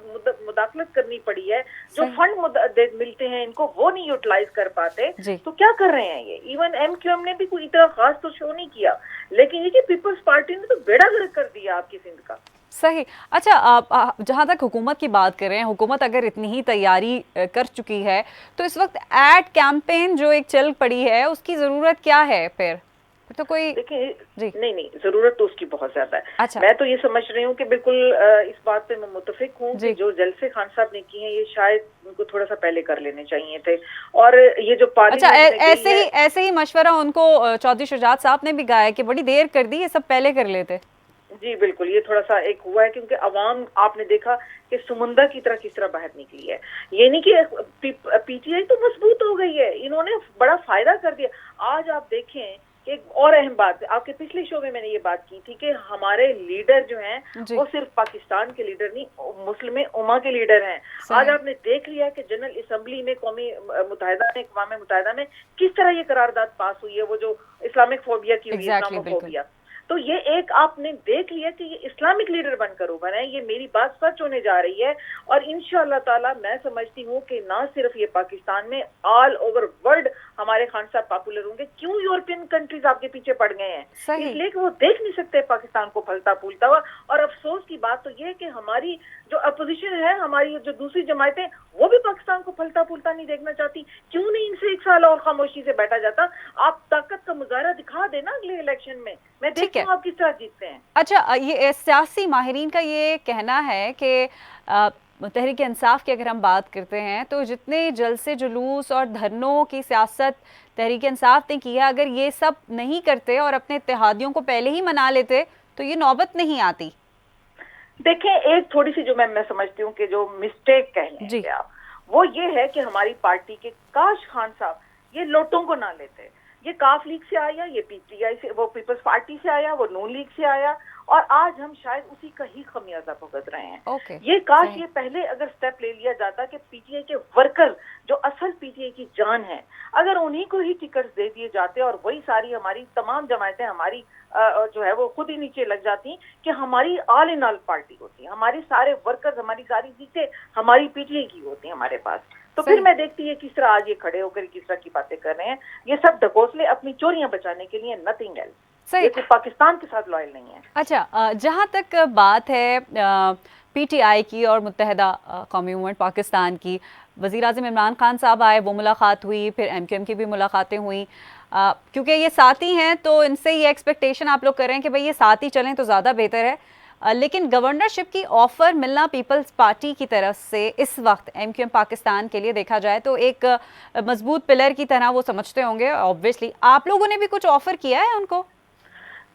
S3: मुदाखलत करनी पड़ी है, जो फंड मिलते हैं इनको वो नहीं यूटिलाइज कर पाते, तो क्या कर रहे हैं ये? इवन एमक्यूएम ने भी कोई इतना खास तो शो नहीं किया, लेकिन ये पीपल्स पार्टी ने तो बेड़ा गर्क कर दिया आपकी सिंध का।
S1: सही। अच्छा, जहाँ तक हुकूमत की बात कर रहे हैं, हुकूमत अगर इतनी ही तैयारी कर चुकी है तो इस वक्त एड कैंपेन जो एक चल पड़ी है उसकी जरूरत क्या है फिर तो कोई?
S3: देखिए नहीं, जरूरत तो उसकी बहुत ज्यादा है।
S1: अच्छा।
S3: मैं तो ये समझ रही हूँ कि बिल्कुल इस बात पे मैं मुतफिक हूँ कि जो जलसे खान साहब ने किए हैं ये शायद उनको थोड़ा सा पहले कर लेने चाहिए थे। और ये जो
S1: पार्लियामेंट ऐसे ही मशवरा उनको चौधरी शुजात साहब ने भी कहा है कि बड़ी देर कर दी, ये सब पहले कर लेते।
S3: जी बिल्कुल, ये थोड़ा सा एक हुआ है क्योंकि अवाम आपने देखा कि समुंदर की तरह किस तरह बाहर निकली है। ये नहीं कि पीटीआई तो मजबूत हो गई है, इन्होंने बड़ा फायदा कर दिया। आज आप देखें कि एक और अहम बात, आपके पिछले शो में मैंने ये बात की थी कि हमारे लीडर जो हैं वो सिर्फ पाकिस्तान के लीडर नहीं, मुस्लिम उम्मा के लीडर हैं। आज आपने देख लिया कि जनरल असम्बली में कौमी मुत्तहिदा में, अक़वाम मुत्तहिदा में किस तरह ये करारदाद पास हुई है, वो जो इस्लामिक फोबिया की हुई है, इस्लामोफोबिया। तो ये एक आपने देख लिया कि ये इस्लामिक लीडर बनकर उभर है। ये मेरी बात सच होने जा रही है और इंशाअल्लाह ताला मैं समझती हूँ कि ना सिर्फ ये पाकिस्तान में, ऑल ओवर वर्ल्ड हमारे खान साहब पॉपुलर होंगे। क्यों यूरोपियन कंट्रीज आपके पीछे पड़ गए हैं? इसलिए कि वो देख नहीं सकते पाकिस्तान को फलता फूलता हुआ। और अफसोस की बात तो ये है कि हमारी जो अपोजिशन है, हमारी जो दूसरी जमातें, वो भी पाकिस्तान को फलता फूलता नहीं देखना चाहती। क्यों नहीं इनसे एक साल और खामोशी से बैठा जाता? आप ताकत का मुजाहरा दिखा देना अगले इलेक्शन में, मैं देखती हूँ आप किस तरह जीतते हैं।
S1: अच्छा, ये सियासी माहिरीन का ये कहना है कि तहरीक इंसाफ की अगर हम बात करते हैं तो जितने जलसे जुलूस और धरनों की सियासत तहरीक इंसाफ ने की है, अगर ये सब नहीं करते और अपने इत्तेहादियों को पहले ही मना लेते तो ये नौबत नहीं आती।
S3: देखें, एक थोड़ी सी जो मैं समझती हूँ कि जो मिस्टेक कह लेंगे आप, वो ये है कि हमारी पार्टी के काश खान साहब ये लोटों को ना लेते। ये काफ लीग से आया, ये पीटीआई से, वो पीपल्स पार्टी से आया, वो नून लीग से आया और आज हम शायद उसी का ही खमियाजा भुगत रहे हैं। ये काश ये पहले अगर स्टेप ले लिया जाता कि पीटीआई के वर्कर जो असल पीटीआई की जान है, अगर उन्हीं को ही टिकट्स दे दिए जाते और वही सारी हमारी तमाम जमायतें हमारी जो है वो खुद ही नीचे लग जाती कि हमारी ऑल इन ऑल पार्टी होती, हमारी सारे वर्कर्स, हमारी सारी सीटें हमारी पीटीआई की होती हमारे पास, तो फिर मैं देखती है किस तरह आज ये खड़े होकर किस तरह की बातें कर रहे हैं। ये सब ढकोसले अपनी चोरियां बचाने के लिए, नथिंग एल्स। ये तो पाकिस्तान के साथ लॉयल नहीं है।
S1: अच्छा, जहां तक बात है पीटीआई की और मुत्तहिदा कौमी मूवमेंट पाकिस्तान की, वज़ीर-ए-आज़म इमरान खान साहब आए, वो मुलाकात हुई, फिर एमक्यूएम की भी मुलाकातें हुई। क्योंकि ये साथी हैं तो इनसे ये एक्सपेक्टेशन आप लोग कर रहे हैं कि भाई ये साथ ही चलें तो ज़्यादा बेहतर है। लेकिन गवर्नरशिप की ऑफर मिलना पीपल्स पार्टी की तरफ से इस वक्त एमक्यूएम पाकिस्तान के लिए देखा जाए तो एक मजबूत पिलर की तरह वो समझते होंगे। ऑब्वियसली आप लोगों ने भी कुछ ऑफर किया है उनको?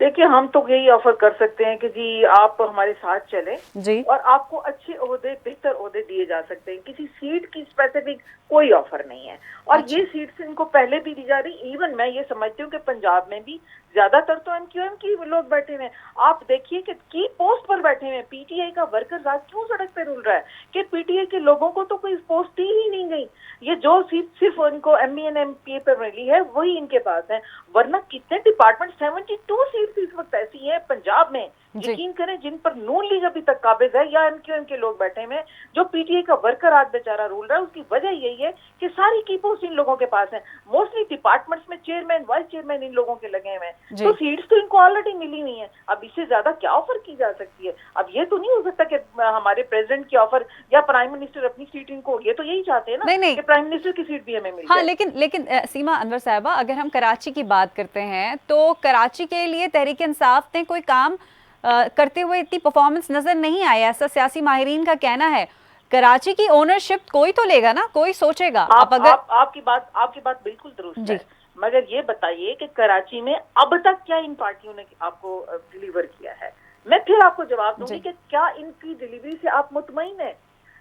S3: देखिए, हम तो यही ऑफर कर सकते हैं कि जी आप हमारे साथ चलें
S1: जी, और
S3: आपको अच्छे ओहदे, बेहतर ओहदे दिए जा सकते हैं। किसी सीट की स्पेसिफिक कोई ऑफर नहीं है और ये सीट्स इनको पहले भी दी जा रही। इवन मैं ये समझती हूँ कि पंजाब में भी ज्यादातर तो एमक्यूएम की लोग बैठे हुए हैं। आप देखिए कि की पोस्ट पर बैठे हुए हैं। पीटीआई का वर्कर्स आज क्यों सड़क पे रुल रहा है कि पीटीआई के लोगों को तो कोई पोस्ट दी ही नहीं गई। ये जो सीट सिर्फ उनको एमई एंड एमपीए पर मिली है वही इनके पास है, वरना कितने डिपार्टमेंट, 72 सीट सीट्स इस वक्त ऐसी हैं पंजाब में, यकीन करें, जिन पर नून लीग अभी तक काबिज है या एमक्यूएम के लोग बैठे हैं, जो पीटीआई का वर्कर आज बेचारा रूल रहा है। उसकी वजह यही है कि सारी की पोस्ट इन लोगों के पास है, मोस्टली डिपार्टमेंट्स में चेयरमैन वाइस चेयरमैन इन लोगों के लगे हुए हैं, तो सीट्स तो इनको ऑलरेडी मिली हुई है। अब इससे ज्यादा क्या ऑफर की जा सकती है? अब ये तो नहीं हो सकता कि हमारे प्रेसिडेंट की ऑफर या प्राइम मिनिस्टर अपनी सीट इनको, ये तो यही चाहते हैं ना कि प्राइम मिनिस्टर की सीट भी हमें मिल जाए।
S1: लेकिन सीमा अनवर साहबा, अगर हम कराची की बात करते हैं तो कराची के लिए तहरीक इंसाफ ने कोई काम करते हुए इतनी परफॉर्मेंस नजर नहीं आया, ऐसा सियासी माहिरीन का कहना है। कराची की ओनरशिप कोई तो लेगा ना, कोई सोचेगा।
S3: आपकी बात बिल्कुल दुरुस्त है, मगर ये बताइए कि कराची में अब तक क्या इन पार्टियों ने आपको डिलीवर किया है? मैं फिर आपको जवाब दूंगी कि क्या इनकी डिलीवरी से आप मुतमईन है?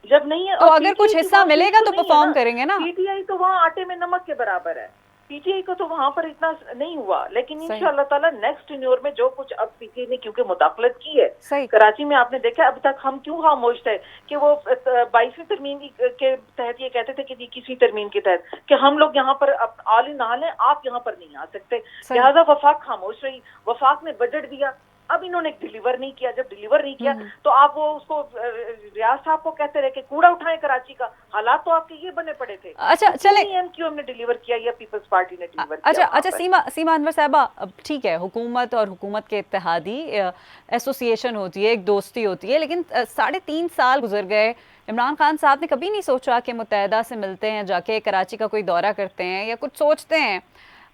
S3: जब नहीं है
S1: तो अगर कुछ हिस्सा मिलेगा तो परफॉर्म करेंगे ना।
S3: पीटीआई तो वहाँ आटे में नमक के बराबर है, पीटीआई को तो वहां पर इतना नहीं हुआ, लेकिन इंशाअल्लाह ताला नेक्स्ट टेन्योर में जो कुछ अब पीटीआई ने क्योंकि मुदाखलत की है कराची में, आपने देखा अब तक हम क्यों खामोश थे कि वो 22वीं तरमीम के तहत ये कहते थे कि 21वीं तरमीम के तहत कि हम लोग यहाँ पर आली नहा लें, आप यहाँ पर नहीं आ सकते, लिहाजा वफाक खामोश रही। वफाक ने बजट दिया, अब इन्होंने डिलीवर नहीं किया। जब डिलीवर नहीं किया तो आप वो उसको रियाज साहब को कहते रहे कि कूड़ा उठाएं कराची का, हालात तो आपके ये बने पड़े थे।
S1: अच्छा चले,
S3: एमक्यूएम ने डिलीवर किया या पीपल्स पार्टी ने डिलीवर किया?
S1: अच्छा सीमा अनवर साहबा, ठीक है, हुकूमत और हुकूमत के इत्तेहादी एसोसिएशन होती है, एक दोस्ती होती है, लेकिन 3.5 साल गुजर गए। इमरान खान साहब ने कभी नहीं सोचा कि मुत्तहदा से मिलते हैं, जाके कराची का कोई दौरा करते हैं या कुछ सोचते हैं।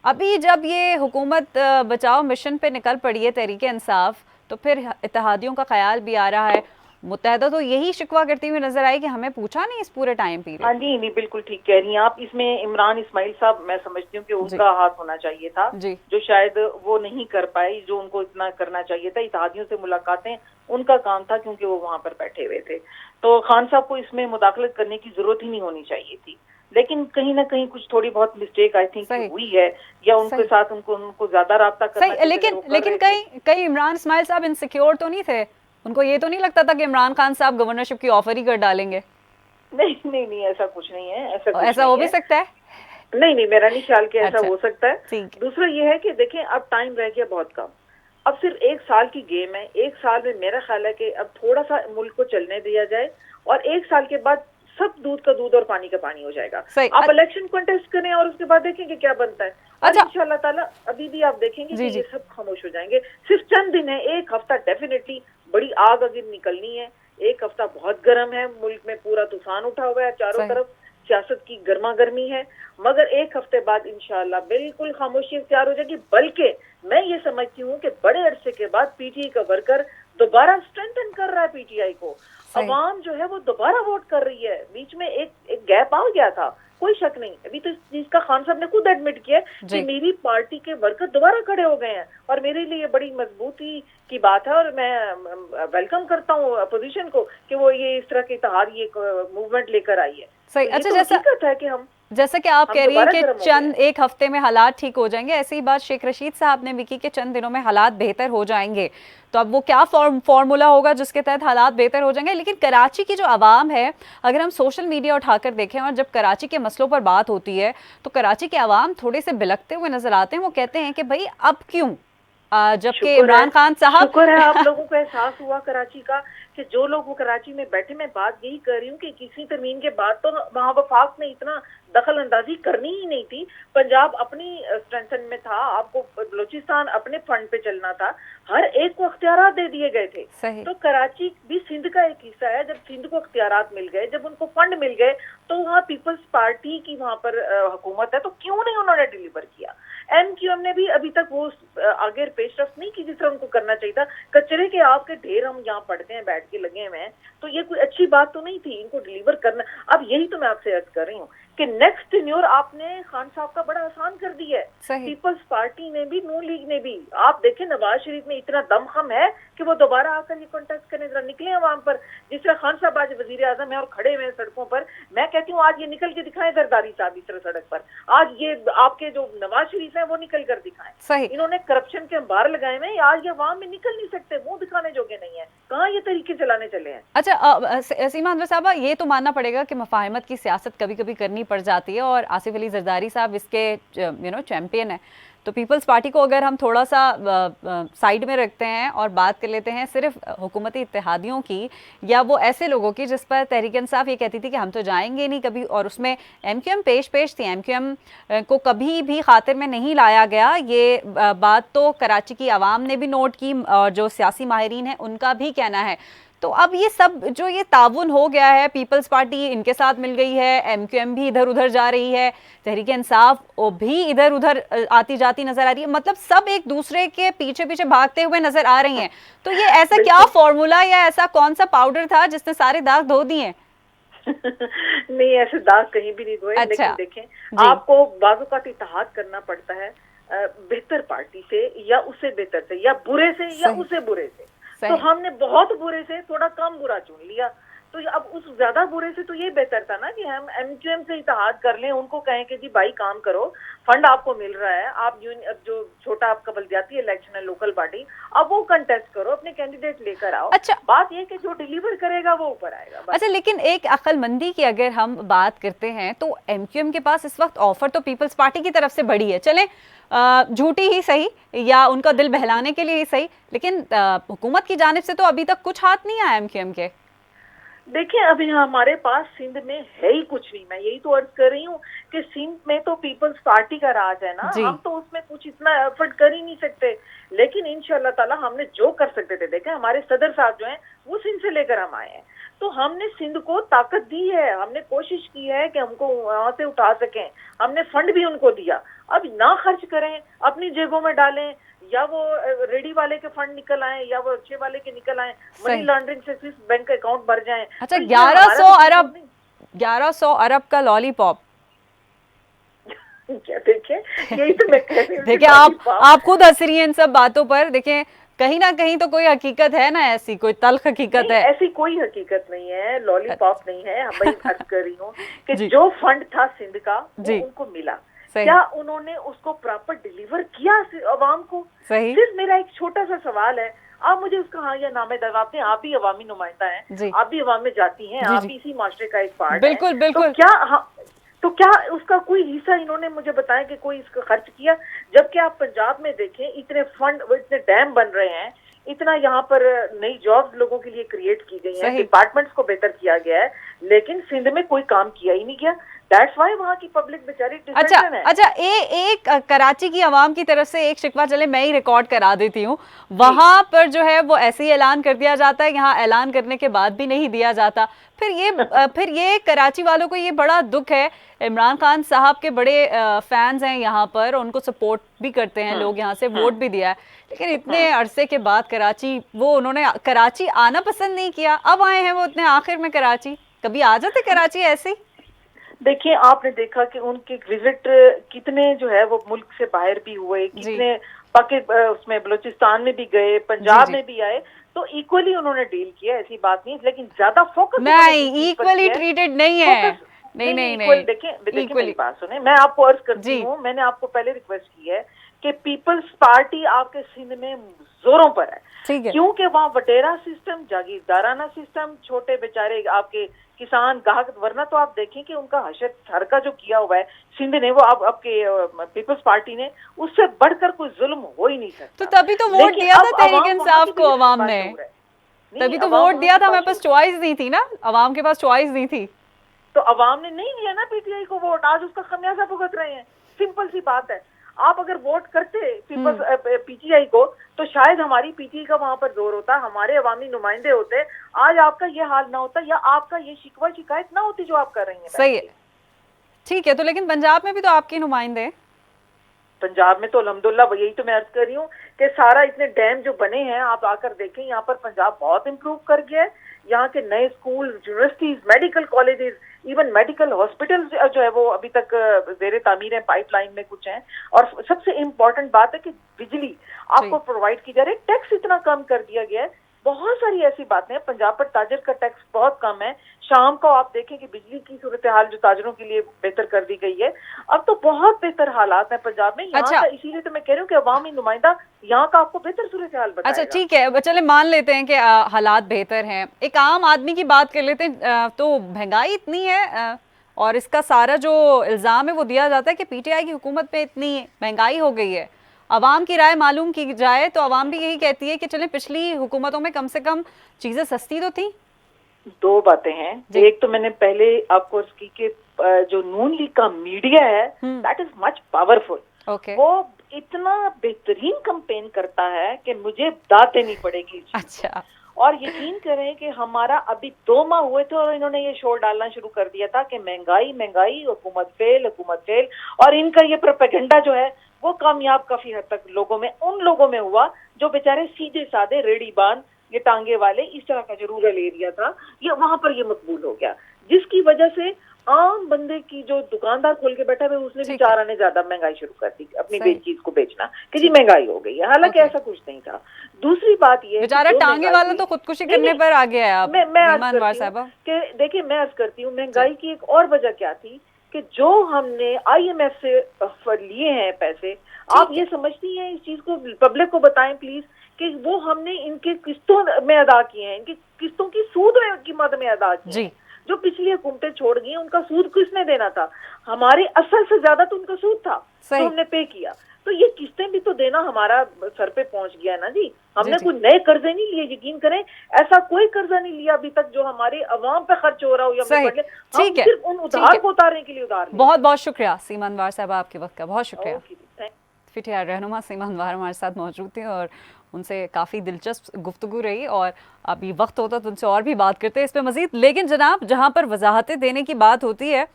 S1: अभी जब ये हुकूमत बचाओ मिशन पे निकल पड़ी है तहरीक इंसाफ, तो फिर इत्तेहादियों का ख्याल भी आ रहा है। मुत्तहदा तो यही शिकवा करती हुई नजर आई कि हमें पूछा नहीं इस पूरे टाइम पीरियड।
S3: हाँ जी, नहीं बिल्कुल ठीक कह रही हैं आप। इसमें इमरान इस्माइल साहब, मैं समझती हूँ कि उनका हाथ होना चाहिए था, जो शायद वो नहीं कर पाए जो उनको इतना करना चाहिए था। इत्तेहादियों से मुलाकातें उनका काम था क्योंकि वो वहाँ पर बैठे हुए थे, तो खान साहब को इसमें मुदाखलत करने की जरूरत ही नहीं होनी चाहिए थी। लेकिन कहीं ना कहीं कुछ थोड़ी बहुत मिस्टेक आई थिंक हुई है, या उनके साथ उनको ज्यादा राब्ता करना चाहिए।
S1: लेकिन कहीं इमरान इस्माइल साहब इनसिक्योर तो नहीं थे? उनको ये तो नहीं लगता था कि इमरान खान साहब गवर्नरशिप की ऑफर ही कर डालेंगे?
S3: नहीं, ऐसा कुछ नहीं है।
S1: ऐसा हो भी सकता है?
S3: नहीं, मेरा नहीं ख्याल कि ऐसा हो सकता है। दूसरा ये है कि देखें, अब टाइम रह गया बहुत कम, अब सिर्फ 1 साल की गेम है। 1 साल में मेरा ख्याल है कि अब थोड़ा सा मुल्क को चलने दिया जाए, और 1 साल के बाद सब दूध का दूध और पानी का पानी हो जाएगा। आप इलेक्शन कॉन्टेस्ट करें और उसके बाद देखेंगे क्या बनता है। और इंशाअल्लाह ताला अभी भी आप देखेंगे कि ये सब खामोश हो जाएंगे। सिर्फ चंद दिन है, 1 हफ्ता डेफिनेटली बड़ी आग अगर निकलनी है। 1 हफ्ता बहुत गर्म है, मुल्क में पूरा तूफान उठा हुआ है, चारों तरफ सियासत की गर्मा गर्मी है, मगर 1 हफ्ते बाद इंशाअल्लाह बिल्कुल खामोशी इख्तियार हो जाएगी। बल्कि मैं ये समझती हूँ कि बड़े अरसे के बाद पीटीआई का वर्कर दोबारा स्ट्रेंथन कर रहा है पीटीआई को। अवाम जो है वो दोबारा वोट कर रही है। बीच में एक गैप आ गया था, कोई शक नहीं। अभी तो इसका खान साहब ने खुद एडमिट किया कि मेरी पार्टी के वर्कर दोबारा खड़े हो गए हैं, और मेरे लिए बड़ी मजबूती की बात है, और मैं वेलकम करता हूँ अपोजिशन को कि वो ये इस तरह के इत्तेहाद, ये मूवमेंट लेकर आई है।
S1: सही। अच्छा, जैसा कि आप कह रही हैं कि चंद 1 हफ्ते में हालात ठीक हो जाएंगे, ऐसी ही बात शेख रशीद साहब ने भी की कि चंद दिनों में हालात बेहतर हो जाएंगे। तो अब वो क्या फॉर्मूला होगा जिसके तहत हालात बेहतर हो जाएंगे? लेकिन कराची की जो आवाम है, अगर हम सोशल मीडिया उठाकर देखें और जब कराची के मसलों पर बात होती है तो कराची के आवाम थोड़े से बिलखते हुए नजर आते हैं। वो कहते हैं कि भाई अब क्यों, जबकि इमरान खान साहब,
S3: शुक्र है आप लोगों को एहसास हुआ कराची का कि जो लोग वो कराची में बैठे, मैं बात यही कर रही हूँ कि किसी तरमीम के बाद तो वहाँ वफाक ने इतना दखल अंदाजी करनी ही नहीं थी। पंजाब अपनी स्ट्रेंथन में था, आपको बलूचिस्तान अपने फंड पे चलना था, हर एक को अख्तियारात दे दिए गए थे। तो कराची भी सिंध का एक हिस्सा है। जब सिंध को अख्तियारात मिल गए, जब उनको फंड मिल गए, तो वहाँ पीपल्स पार्टी की वहाँ पर हुकूमत है, तो क्यों नहीं उन्होंने डिलीवर किया? एमक्यूएम ने भी अभी तक वो आगे पेशरफ नहीं की जिस तरह उनको करना चाहिए था। कचरे के आपके ढेर हम यहाँ पढ़ते हैं, बैठ के लगे हुए हैं, तो ये कोई अच्छी बात तो नहीं थी इनको डिलीवर करना। अब यही तो मैं आपसे अर्ज कर रही हूँ कि नेक्स्ट टेन्योर आपने खान साहब का बड़ा आसान कर दिया है। पीपल्स पार्टी ने भी, नून लीग ने भी। आप देखें नवाज शरीफ में इतना दमखम है कि वो दोबारा आकर ये कॉन्टेस्ट करने, जरा निकले अवाम पर। जिस तरह खान साहब आज वजीर आजम है और खड़े हुए सड़कों पर, मैं कहती हूँ आज ये निकल के दिखाएं जरदारी साहब इस तरह सड़क पर। आज ये आपके जो नवाज शरीफ है वो निकल कर दिखाएं। इन्होंने करप्शन के अंबार लगाए हुए, आज ये अवाम में निकल नहीं सकते, मुंह दिखाने जोगे नहीं है। कहाँ ये तरीके चलाने चले हैं?
S1: अच्छा सीमा अनवर साहबा, ये तो मानना पड़ेगा कि मफाहिमत की सियासत कभी कभी करनी पड़ जाती है और आसिफ अली जरदारी साहब इसके चैंपियन है। तो पीपल्स पार्टी को अगर हम थोड़ा सा साइड में रखते हैं और बात कर लेते हैं सिर्फ हुकूमती इत्तेहादियों की या वो ऐसे लोगों की जिस पर तहरीक इंसाफ ये कहती थी कि हम तो जाएंगे नहीं कभी, और उसमें एमक्यूएम पेश थी, एमक्यूएम को कभी भी खातिर में नहीं लाया गया। ये बात तो कराची की आवाम ने भी नोट की और जो सियासी माहिरीन हैं उनका भी कहना है। तो अब ये सब जो ये ताउन हो गया है, पीपल्स पार्टी इनके साथ मिल गई है, एमक्यूएम भी इधर उधर जा रही है, तहरीक इंसाफ भी इधर उधर आती जाती नजर आ रही है, मतलब सब एक दूसरे के पीछे पीछे भागते हुए नजर आ रही हैं। तो ये ऐसा क्या फॉर्मूला या ऐसा कौन सा पाउडर था जिसने सारे दाग धो दिए?
S3: नहीं, ऐसे दाग कहीं भी नहीं धोए।
S1: अच्छा,
S3: लेकिन देखें, आपको बाज़-औक़ात इत्तेहाद करना पड़ता है बेहतर पार्टी से या उससे बेहतर से या बुरे से या उससे बुरे से। तो हमने बहुत बुरे से थोड़ा कम बुरा चुन लिया, तो अब उस ज्यादा बुरे से तो ये बेहतर था ना कि हम एमक्यूएम से इत्तेहाद कर लें, उनको कहें कि जी भाई काम करो, फंड आपको मिल रहा है, आप जो छोटा आपका बल्दियाती इलेक्शन है लोकल पार्टी, अब वो कंटेस्ट करो, अपने कैंडिडेट लेकर आओ।
S1: अच्छा,
S3: बात ये कि जो डिलीवर करेगा वो ऊपर आएगा।
S1: अच्छा, लेकिन एक अक्लमंदी की अगर हम बात करते हैं तो एमक्यूएम के पास इस वक्त ऑफर तो पीपल्स पार्टी की तरफ से बड़ी है, चले झूठी ही सही या उनका दिल बहलाने के लिए ही सही, लेकिन हुकूमत की जानिब से तो अभी तक कुछ हाथ नहीं आया एमक्यूएम के।
S3: देखिए, अभी हमारे पास सिंध में है ही कुछ नहीं। मैं यही तो अर्ज कर रही हूँ कि सिंध में तो पीपल्स पार्टी का राज है ना, हम तो उसमें कुछ इतना एफर्ट कर ही नहीं सकते। लेकिन इंशाल्लाह ताला हमने जो कर सकते थे, देखें हमारे सदर साहब जो हैं वो सिंध से लेकर हम आए हैं, तो हमने सिंध को ताकत दी है, हमने कोशिश की है कि हमको वहां से उठा सकें, हमने फंड भी उनको दिया। अब ना खर्च करें, अपनी जेबों में डालें, या वो रेडी वाले के फंड निकल आए या वो अच्छे वाले के निकल आए, मनी लॉन्ड्रिंग से स्विस बैंक अकाउंट भर जाएं।
S1: अच्छा, 1100 अरब का लॉलीपॉप।
S3: क्या देखिए, यही तो मैं कह रही हूँ।
S1: देखिए, आप खुद हंस रही हैं इन सब बातों पर, देखिए कहीं ना कहीं तो कोई हकीकत है ना, ऐसी कोई तल्ख हकीकत है?
S3: ऐसी कोई हकीकत नहीं है, लॉलीपॉप नहीं है। मैं अर्ज कर रही हूँ कि जो फंड था सिंध का वो उनको मिला, क्या उन्होंने उसको प्रॉपर डिलीवर किया अवाम को? सिर्फ मेरा एक छोटा सा सवाल है, आप मुझे उसका हाँ या ना में जवाब दें। आप भी अवामी नुमाइंदा हैं, आप भी अवाम में जाती हैं, आप भी इसी माशरे का एक पार्ट
S1: बिल्कुल
S3: है।
S1: बिल्कुल।
S3: तो क्या उसका कोई हिस्सा इन्होंने मुझे बताया कि कोई इसका खर्च किया? जबकि आप पंजाब में देखें, इतने फंड, इतने डैम बन रहे हैं, इतना यहाँ पर नई जॉब्स लोगों के लिए क्रिएट की गई हैं, डिपार्टमेंट्स को बेहतर किया गया है, लेकिन सिंध में कोई काम किया ही नहीं गया। That's why वहाँ की पब्लिक बेचारी डिप्रेशन है।
S1: अच्छा, एक कराची की आवाम की तरफ से एक शिकवा, चले मैं ही रिकॉर्ड करा देती हूँ। वहाँ पर जो है वो ऐसे ही ऐलान कर दिया जाता है, यहाँ ऐलान करने के बाद भी नहीं दिया जाता। फिर ये कराची वालों को ये बड़ा दुख है। इमरान खान साहब के बड़े फैंस हैं यहाँ पर, उनको सपोर्ट भी करते हैं लोग, यहाँ से वोट भी दिया है, लेकिन इतने अरसे के बाद कराची, वो उन्होंने कराची आना पसंद नहीं किया, अब आए हैं वो इतने आखिर में कराची। कभी आ जाते कराची ऐसे?
S3: देखिए, आपने देखा कि उनके विजिट कितने जो है वो मुल्क से बाहर भी हुए, कितने उसमें बलूचिस्तान में भी गए, पंजाब में भी आए, तो इक्वली उन्होंने डील किया, ऐसी बात नहीं। लेकिन ज्यादा फोकस
S1: नहीं, इक्वली ट्रीटेड नहीं है। नहीं,
S3: देखिए मेरी बात सुने, मैं आपको अर्ज करती हूँ, मैंने आपको पहले रिक्वेस्ट की है कि पीपल्स पार्टी आपके सिंध में जोरों पर है, क्योंकि वहाँ वटेरा सिस्टम, जागीरदाराना सिस्टम, छोटे बेचारे आपके किसान गाहक, वरना तो आप देखें कि उनका हर का जो किया हुआ है सिंध ने, वो अब आपके पीपल्स पार्टी ने, उससे बढ़कर कोई जुल्म हो ही नहीं सकता।
S1: तो तभी तो वोट दिया था तहरीक इंसाफ को अवाम ने, तभी तो वोट दिया था। हमारे पास चॉइस नहीं थी ना, अवाम के पास चॉइस नहीं थी,
S3: तो अवाम ने नहीं दिया ना पीटीआई को वोट, आज उसका खमियाजा भुगत रहे हैं। सिंपल सी बात है, आप अगर वोट करते पीटीआई को, तो शायद हमारी पीटीआई का वहां पर जोर होता, हमारे अवामी नुमाइंदे होते, आज आपका ये हाल ना होता, या आपका ये शिकवा शिकायत ना होती जो आप कर रही हैं।
S1: सही है, ठीक है। तो लेकिन पंजाब में भी तो आपके नुमाइंदे,
S3: पंजाब में तो अल्हम्दुलिल्लाह, यही तो मैं अर्ज कर रही हूँ कि सारा इतने डैम जो बने हैं, आप आकर देखें, यहाँ पर पंजाब बहुत इम्प्रूव कर गया है। यहाँ के नए school, universities, medical colleges, even medical hospital जो है वो अभी तक ज़ेरे तामीर है, पाइपलाइन में कुछ हैं। और सबसे इम्पोर्टेंट बात है कि बिजली आपको प्रोवाइड की जा रही है, टैक्स इतना कम कर दिया गया है। बहुत सारी ऐसी बातें हैं। पंजाब पर ताजर का टैक्स बहुत कम है। शाम को आप देखें कि बिजली की सूरत हाल जो ताजरों के लिए बेहतर कर दी गई है। अब तो बहुत बेहतर हालात है पंजाब में। यहाँ का इसीलिए तो मैं कह रही हूँ कि अवामी नुमाइंदा यहाँ का आपको बेहतर सूरत हाल बताएगा।
S1: अच्छा, ठीक है, चले मान लेते हैं कि हालात बेहतर हैं, एक आम आदमी की बात कर लेते हैं। तो महंगाई इतनी है और इसका सारा जो इल्ज़ाम है वो दिया जाता है कि पीटीआई की हुकूमत पे इतनी महंगाई हो गई है। अवाम की राय मालूम की जाए तो अवाम भी यही कहती है कि चलें पिछली हुकूमतों में कम से कम चीज़ें सस्ती तो थी।
S3: दो बातें हैं, एक तो मैंने पहले आपको अर्ज की कि जो नून लीग का मीडिया है दैट इज मच पावरफुल। वो इतना बेहतरीन कैंपेन करता है कि मुझे दाद देनी पड़ेगी।
S1: अच्छा।
S3: और यकीन करें कि हमारा अभी 2 माह हुए थे और इन्होंने ये शोर डालना शुरू कर दिया था कि महंगाई महंगाई, हुकूमत फेल, और इनका ये प्रोपेगेंडा जो है वो कामयाब काफी हद तक लोगों में, उन लोगों में हुआ जो बेचारे सीधे साधे रेडी बान, ये टांगे वाले, इस तरह का जो रूरल एरिया था, ये वहां पर ये मकबूल हो गया, जिसकी वजह से आम बंदे की जो दुकानदार खोल के बैठा है उसने भी 4 आने ज्यादा महंगाई शुरू कर दी अपनी चीज को बेचना कि जी महंगाई हो गई है, हालांकि ऐसा कुछ नहीं था। दूसरी बात ये
S1: बेचारा टांगे वाला तो खुदकुशी करने पर आ गया है।
S3: मैं देखिए मैं अर्ज करती हूँ महंगाई की एक और वजह क्या थी कि जो हमने IMF से लिए हैं पैसे, आप ये समझती हैं, इस चीज को पब्लिक को बताएं प्लीज कि वो हमने इनके किस्तों में अदा किए हैं, इनकी किस्तों की सूद की मद में अदा की है। जो पिछली हुकूमतें छोड़ गई उनका सूद किसने देना था? हमारे असल से ज्यादा तो उनका सूद था तो हमने पे किया, तो ये किस्तें भी तो देना हमारा सर पे पहुंच गया है ना जी। हमने कोई नए कर्जे नहीं लिए, यकीन करें ऐसा कोई कर्जा नहीं लिया अभी तक जो हमारे अवाम पे खर्च हो रहा हो या हम सिर्फ उन उधार को उतारने के लिए उधार।
S1: बहुत बहुत शुक्रिया सीमा अनवर साहब, आपके वक्त का बहुत शुक्रिया। पीटीआई रहनुमा सीमा अनवर हमारे साथ मौजूद थे और उनसे काफ़ी दिलचस्प गुफ्तगू रही और अभी वक्त होता तो उनसे और भी बात करते हैं इस पर मज़ीद। लेकिन जनाब, जहाँ पर वजाहतें देने की बात होती है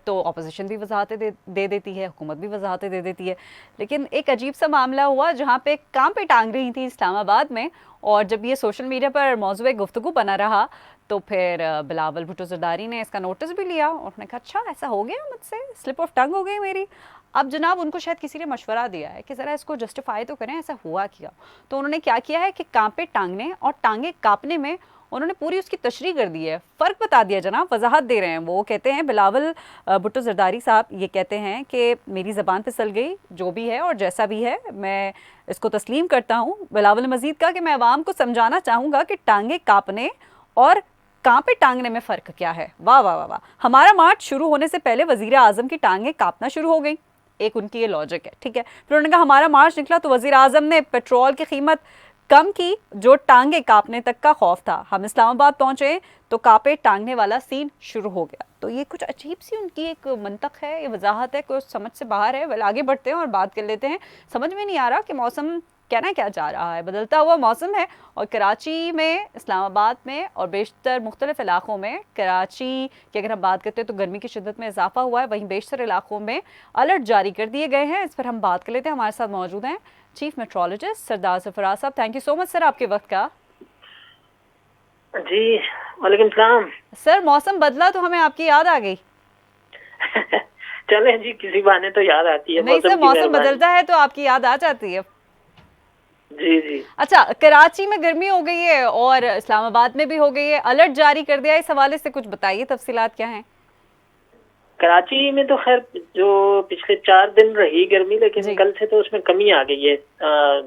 S1: तो अपोजिशन भी वजाहतें दे देती है, हुकूमत भी वजाहतें दे देती है। लेकिन एक अजीब सा मामला हुआ जहाँ पे काम पे टांग रही थी इस्लामाबाद में, और जब ये सोशल मीडिया पर मौजूद गुफ्तगू बना रहा तो फिर बिलावल भुट्टो ज़रदारी ने इसका नोटिस भी लिया और उन्होंने कहा अच्छा ऐसा हो गया, मुझसे स्लिप ऑफ टंग हो गई मेरी। अब जनाब उनको शायद किसी ने मशवरा दिया है कि ज़रा इसको जस्टिफाई तो करें, ऐसा हुआ क्या। तो उन्होंने क्या किया है कि कांपे टांगने और टांगे कांपने में उन्होंने पूरी उसकी तशरीह कर दी है, फ़र्क बता दिया जनाब, वजाहत दे रहे हैं। वो कहते हैं, बिलावल भुट्टो ज़रदारी साहब ये कहते हैं कि मेरी ज़बान फिसल गई, जो भी है और जैसा भी है मैं इसको तस्लीम करता हूँ। बिलावल ने मज़ीद कहा कि मैं आवाम को समझाना चाहूँगा कि टांगे कांपने और कांपे टांगने में फ़र्क क्या है। वाह वाह वाह वाह। हमारा मार्च शुरू होने से पहले वज़ीर आज़म की टांगे कांपना शुरू हो गई, एक उनकी ये लॉजिक है, ठीक है। फिर उन्होंने कहा हमारा मार्च निकला तो वज़ीर आज़म ने पेट्रोल की कीमत कम की, जो टांगे कांपने तक का खौफ था। हम इस्लामाबाद पहुंचे तो कांपे टांगने वाला सीन शुरू हो गया। तो ये कुछ अजीब सी उनकी एक मंतक है, ये वजाहत है, कुछ समझ से बाहर है। वेल आगे बढ़ते हैं और बात कर लेते हैं। समझ में नहीं आ रहा कि मौसम कहना क्या चाह रहा है, बदलता हुआ मौसम है और कराची में, इस्लामाबाद में और बेशतर मुख्तलिफ इलाकों में, कराची की अगर हम बात करते हैं तो गर्मी की शिद्दत में इजाफा हुआ है, वहीं बेशतर इलाकों में अलर्ट जारी कर दिए गए हैं। इस पर हम बात कर लेते हैं। हमारे साथ मौजूद हैं चीफ मेट्रोलॉजिस्ट सरदार सरफराज साहब। Thank you so much sir आपके वक्त का।
S4: जी वालेकुम सलाम
S1: सर। मौसम बदला तो हमें आपकी याद आ गई।
S4: चलें जी, किसी बहाने तो याद आती है।
S1: नहीं सर, मौसम बदलता है तो आपकी याद आ जाती है।
S4: जी जी।
S1: अच्छा, कराची में गर्मी हो गई है और इस्लामाबाद में भी हो गई है, अलर्ट जारी कर दिया है, इस हवाले से कुछ बताइए, तफसीलात क्या हैं?
S4: कराची में तो खैर जो पिछले 4 दिन रही गर्मी, लेकिन कल से तो उसमें कमी आ गई है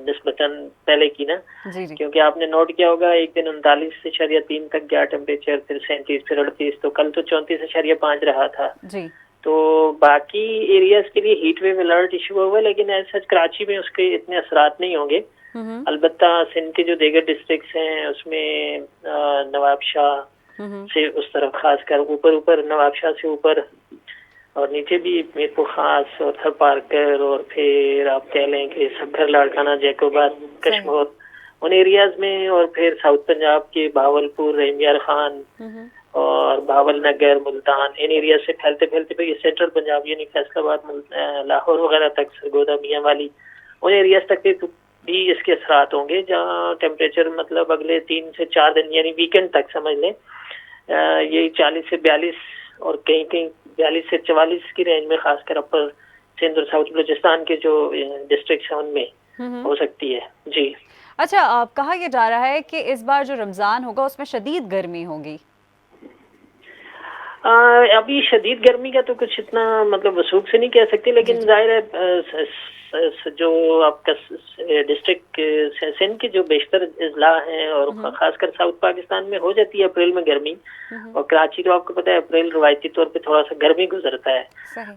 S4: निस्बतन पहले की ना।
S1: जी जी।
S4: क्योंकि आपने नोट किया होगा एक दिन 39.3 तक गया टेम्परेचर, फिर 37, फिर 38, तो कल तो 34.5 रहा था
S1: जी।
S4: तो बाकी एरियाज के लिए हीट वेव अलर्ट इशू हुआ है, लेकिन ऐसा कराची में उसके इतने असरात नहीं होंगे। अलबत्ता सिंध के जो दीगर डिस्ट्रिक्ट्स हैं उसमें नवाबशाह से उस तरफ खासकर ऊपर नवाबशाह से ऊपर और नीचे भी मीरपुर खास और थर पार्कर और फिर आप कह लें कि सखर, लाड़काना, जैकोबाद, कश्मीर, उन एरियाज में, और फिर साउथ पंजाब के भावलपुर, रहीमयार खान और भावल नगर, मुल्तान, इन एरिया से फैलते फैलते ये सेंट्रल पंजाब यानी फैसलाबाद, लाहौर वगैरह तक, सरगोदा, मियां वाली, उन एरियाज तक भी इसके असरात होंगे, जहाँ टेम्परेचर मतलब अगले 3 से 4 दिन यानी वीकेंड तक समझ लें यही 40 से 42 और कहीं कहीं 42 से 44 की रेंज में, खासकर अपर सिंध और साउथ बलूचिस्तान के जो डिस्ट्रिक्ट हैं उनमें हो सकती है। जी।
S1: अच्छा, कहा यह जा रहा है कि इस बार जो रमजान होगा उसमें शदीद गर्मी होगी।
S4: अभी शदीद गर्मी का तो कुछ इतना मतलब वसूख से नहीं कह सकते, लेकिन जाहिर है जो आपका डिस्ट्रिक्ट सिंध के जो बेशतर अजला हैं और खासकर साउथ पाकिस्तान में हो जाती है अप्रैल में गर्मी, और कराची तो आपको पता है अप्रैल रवायती तौर पे थोड़ा सा गर्मी गुजरता है।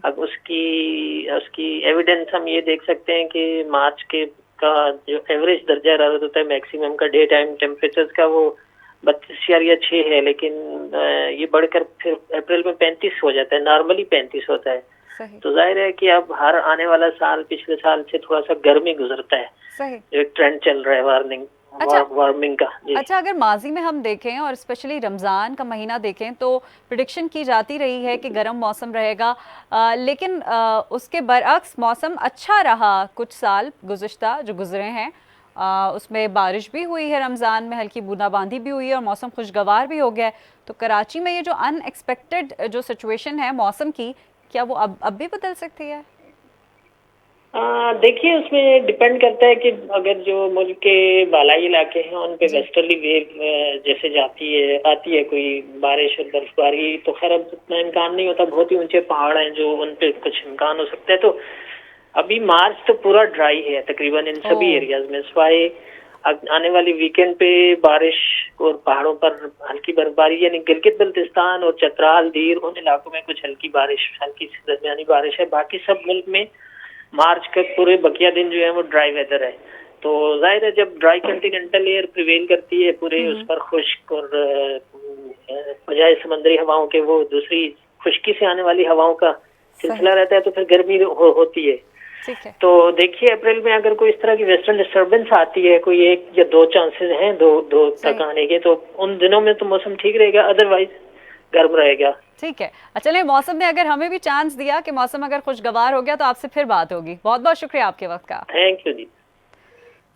S4: अब उसकी एविडेंस हम ये देख सकते हैं कि मार्च के का जो एवरेज दर्जा हरारत होता है मैक्सिमम का डे टाइम टेम्परेचर का वो 32.6 है, लेकिन ये बढ़कर फिर अप्रैल में 35 हो जाता है, नॉर्मली 35 होता है। तो जाहिर है कि अब हर आने वाला साल पिछले साल से थोड़ा सा गर्मी गुजरता है।
S1: सही।
S4: जो एक ट्रेंड चल रहा है वार्मिंग का।
S1: अच्छा, अगर माजी में हम देखें और स्पेशली रमज़ान का महीना देखें तो प्रिडिक्शन की जाती रही है कि गर्म मौसम रहेगा, लेकिन उसके बरअक्स मौसम अच्छा रहा कुछ साल गुज़िश्ता जो गुजरे हैं। उसमें बारिश भी हुई है, रमज़ान में हल्की बूंदाबांदी भी हुई है और मौसम खुशगवार भी हो गया है। तो कराची में ये जो अनएक्सपेक्टेड जो सिचुएशन है मौसम की, क्या वो अब भी बदल सकती है?
S4: देखिए, उसमें डिपेंड करता है कि अगर जो मुल्क के बालाई इलाके हैं उन पे वेस्टर्ली वेव जैसे आती है कोई बारिश और बर्फबारी, तो खैर अब इतना इम्कान नहीं होता। बहुत ही ऊंचे पहाड़ हैं जो उन पे कुछ इम्कान हो सकता है। तो अभी मार्च तो पूरा ड्राई है तकरीबन इन सभी एरियाज में, सिवाय आने वाली वीकेंड पे बारिश और पहाड़ों पर हल्की बर्फबारी, यानी गिलगित बल्तिस्तान और चतराल दीर उन इलाकों में कुछ हल्की सी दरमियानी बारिश है। बाकी सब मुल्क में मार्च के पूरे बकिया दिन जो है वो ड्राई वेदर है। तो जाहिर है जब ड्राई कॉन्टिनेंटल एयर प्रिवेल करती है पूरे उस पर खुश्क और बजाय समंदरी हवाओं के वो दूसरी खुश्की से आने वाली हवाओं का सिलसिला रहता है, तो फिर गर्मी होती है। तो देखिए अप्रैल में अगर कोई इस तरह की वेस्टर्न डिस्टर्बेंस आती है, कोई 1 या 2 चांसेस हैं दो तक आने के, तो उन दिनों में तो मौसम ठीक रहेगा, अदरवाइज गर्म रहेगा।
S1: ठीक है। चलिए, मौसम ने अगर हमें भी चांस दिया कि मौसम अगर खुशगवार हो गया तो आपसे फिर बात होगी। बहुत बहुत शुक्रिया आपके वक्त का।
S4: थैंक यू जी।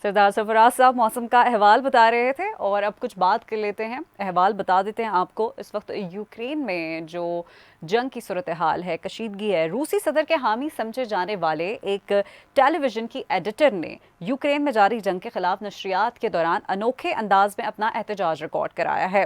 S1: सरदार सरफराज साहब मौसम का अहवाल बता रहे थे और अब कुछ बात कर लेते हैं, अहवाल बता देते हैं आपको। इस वक्त यूक्रेन में जो जंग की सूरत हाल है, कशीदगी है, रूसी सदर के हामी समझे जाने वाले एक टेलीविज़न की एडिटर ने यूक्रेन में जारी जंग के खिलाफ नशरियात के दौरान अनोखे अंदाज में अपना एहतजाज रिकॉर्ड कराया है।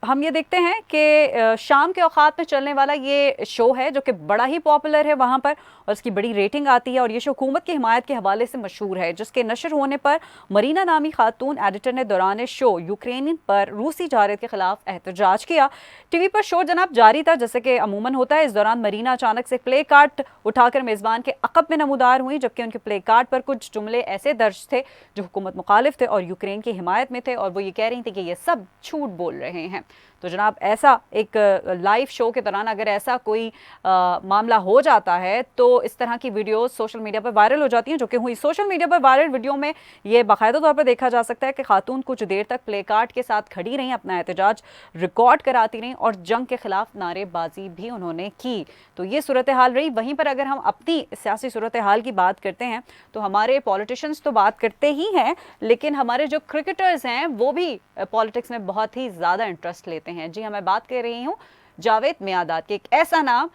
S1: हम ये देखते हैं कि शाम के औकात में चलने वाला ये शो है जो कि बड़ा ही पॉपुलर है वहाँ पर और इसकी बड़ी रेटिंग आती है और ये शो हुकूमत की हिमायत के हवाले से मशहूर है, जिसके नशर होने पर मरीना नामी खातून एडिटर ने दौरान शो यूक्रेन पर रूसी जारत के खिलाफ एहतजाज किया। टीवी पर शो जनाब जारी था जैसे कि अमूमन होता है। इस दौरान मरीना अचानक से प्ले कार्ड उठाकर मेज़बान के अक़ब में नमूदार हुई, जबकि उनके प्ले कार्ड पर कुछ जुमले ऐसे दर्ज थे जो हुकूमत मुखालिफ थे और यूक्रेन की हिमायत में थे और वो ये कह रही थी कि ये सब झूठ बोल रहे हैं। तो जनाब ऐसा एक लाइव शो के दौरान अगर ऐसा कोई मामला हो जाता है तो इस तरह की वीडियो सोशल मीडिया पर वायरल हो जाती हैं, जो कि हुई। सोशल मीडिया पर वायरल वीडियो में ये बाकायदा तौर पर देखा जा सकता है कि खातून कुछ देर तक प्ले कार्ड के साथ खड़ी रहीं, अपना एहतजाज रिकॉर्ड कराती रहीं और जंग के खिलाफ नारेबाजी भी उन्होंने की। तो ये सूरत हाल रही। वहीं पर अगर हम अपनी सियासी सूरत हाल की बात करते हैं तो हमारे पॉलिटिशियंस तो बात करते ही हैं, लेकिन हमारे जो क्रिकेटर्स हैं वो भी पॉलिटिक्स में बहुत ही ज़्यादा इंटरेस्ट लेते हैं। जी हाँ, मैं बात कर रही हूँ जावेद मियांदाद के, एक ऐसा नाम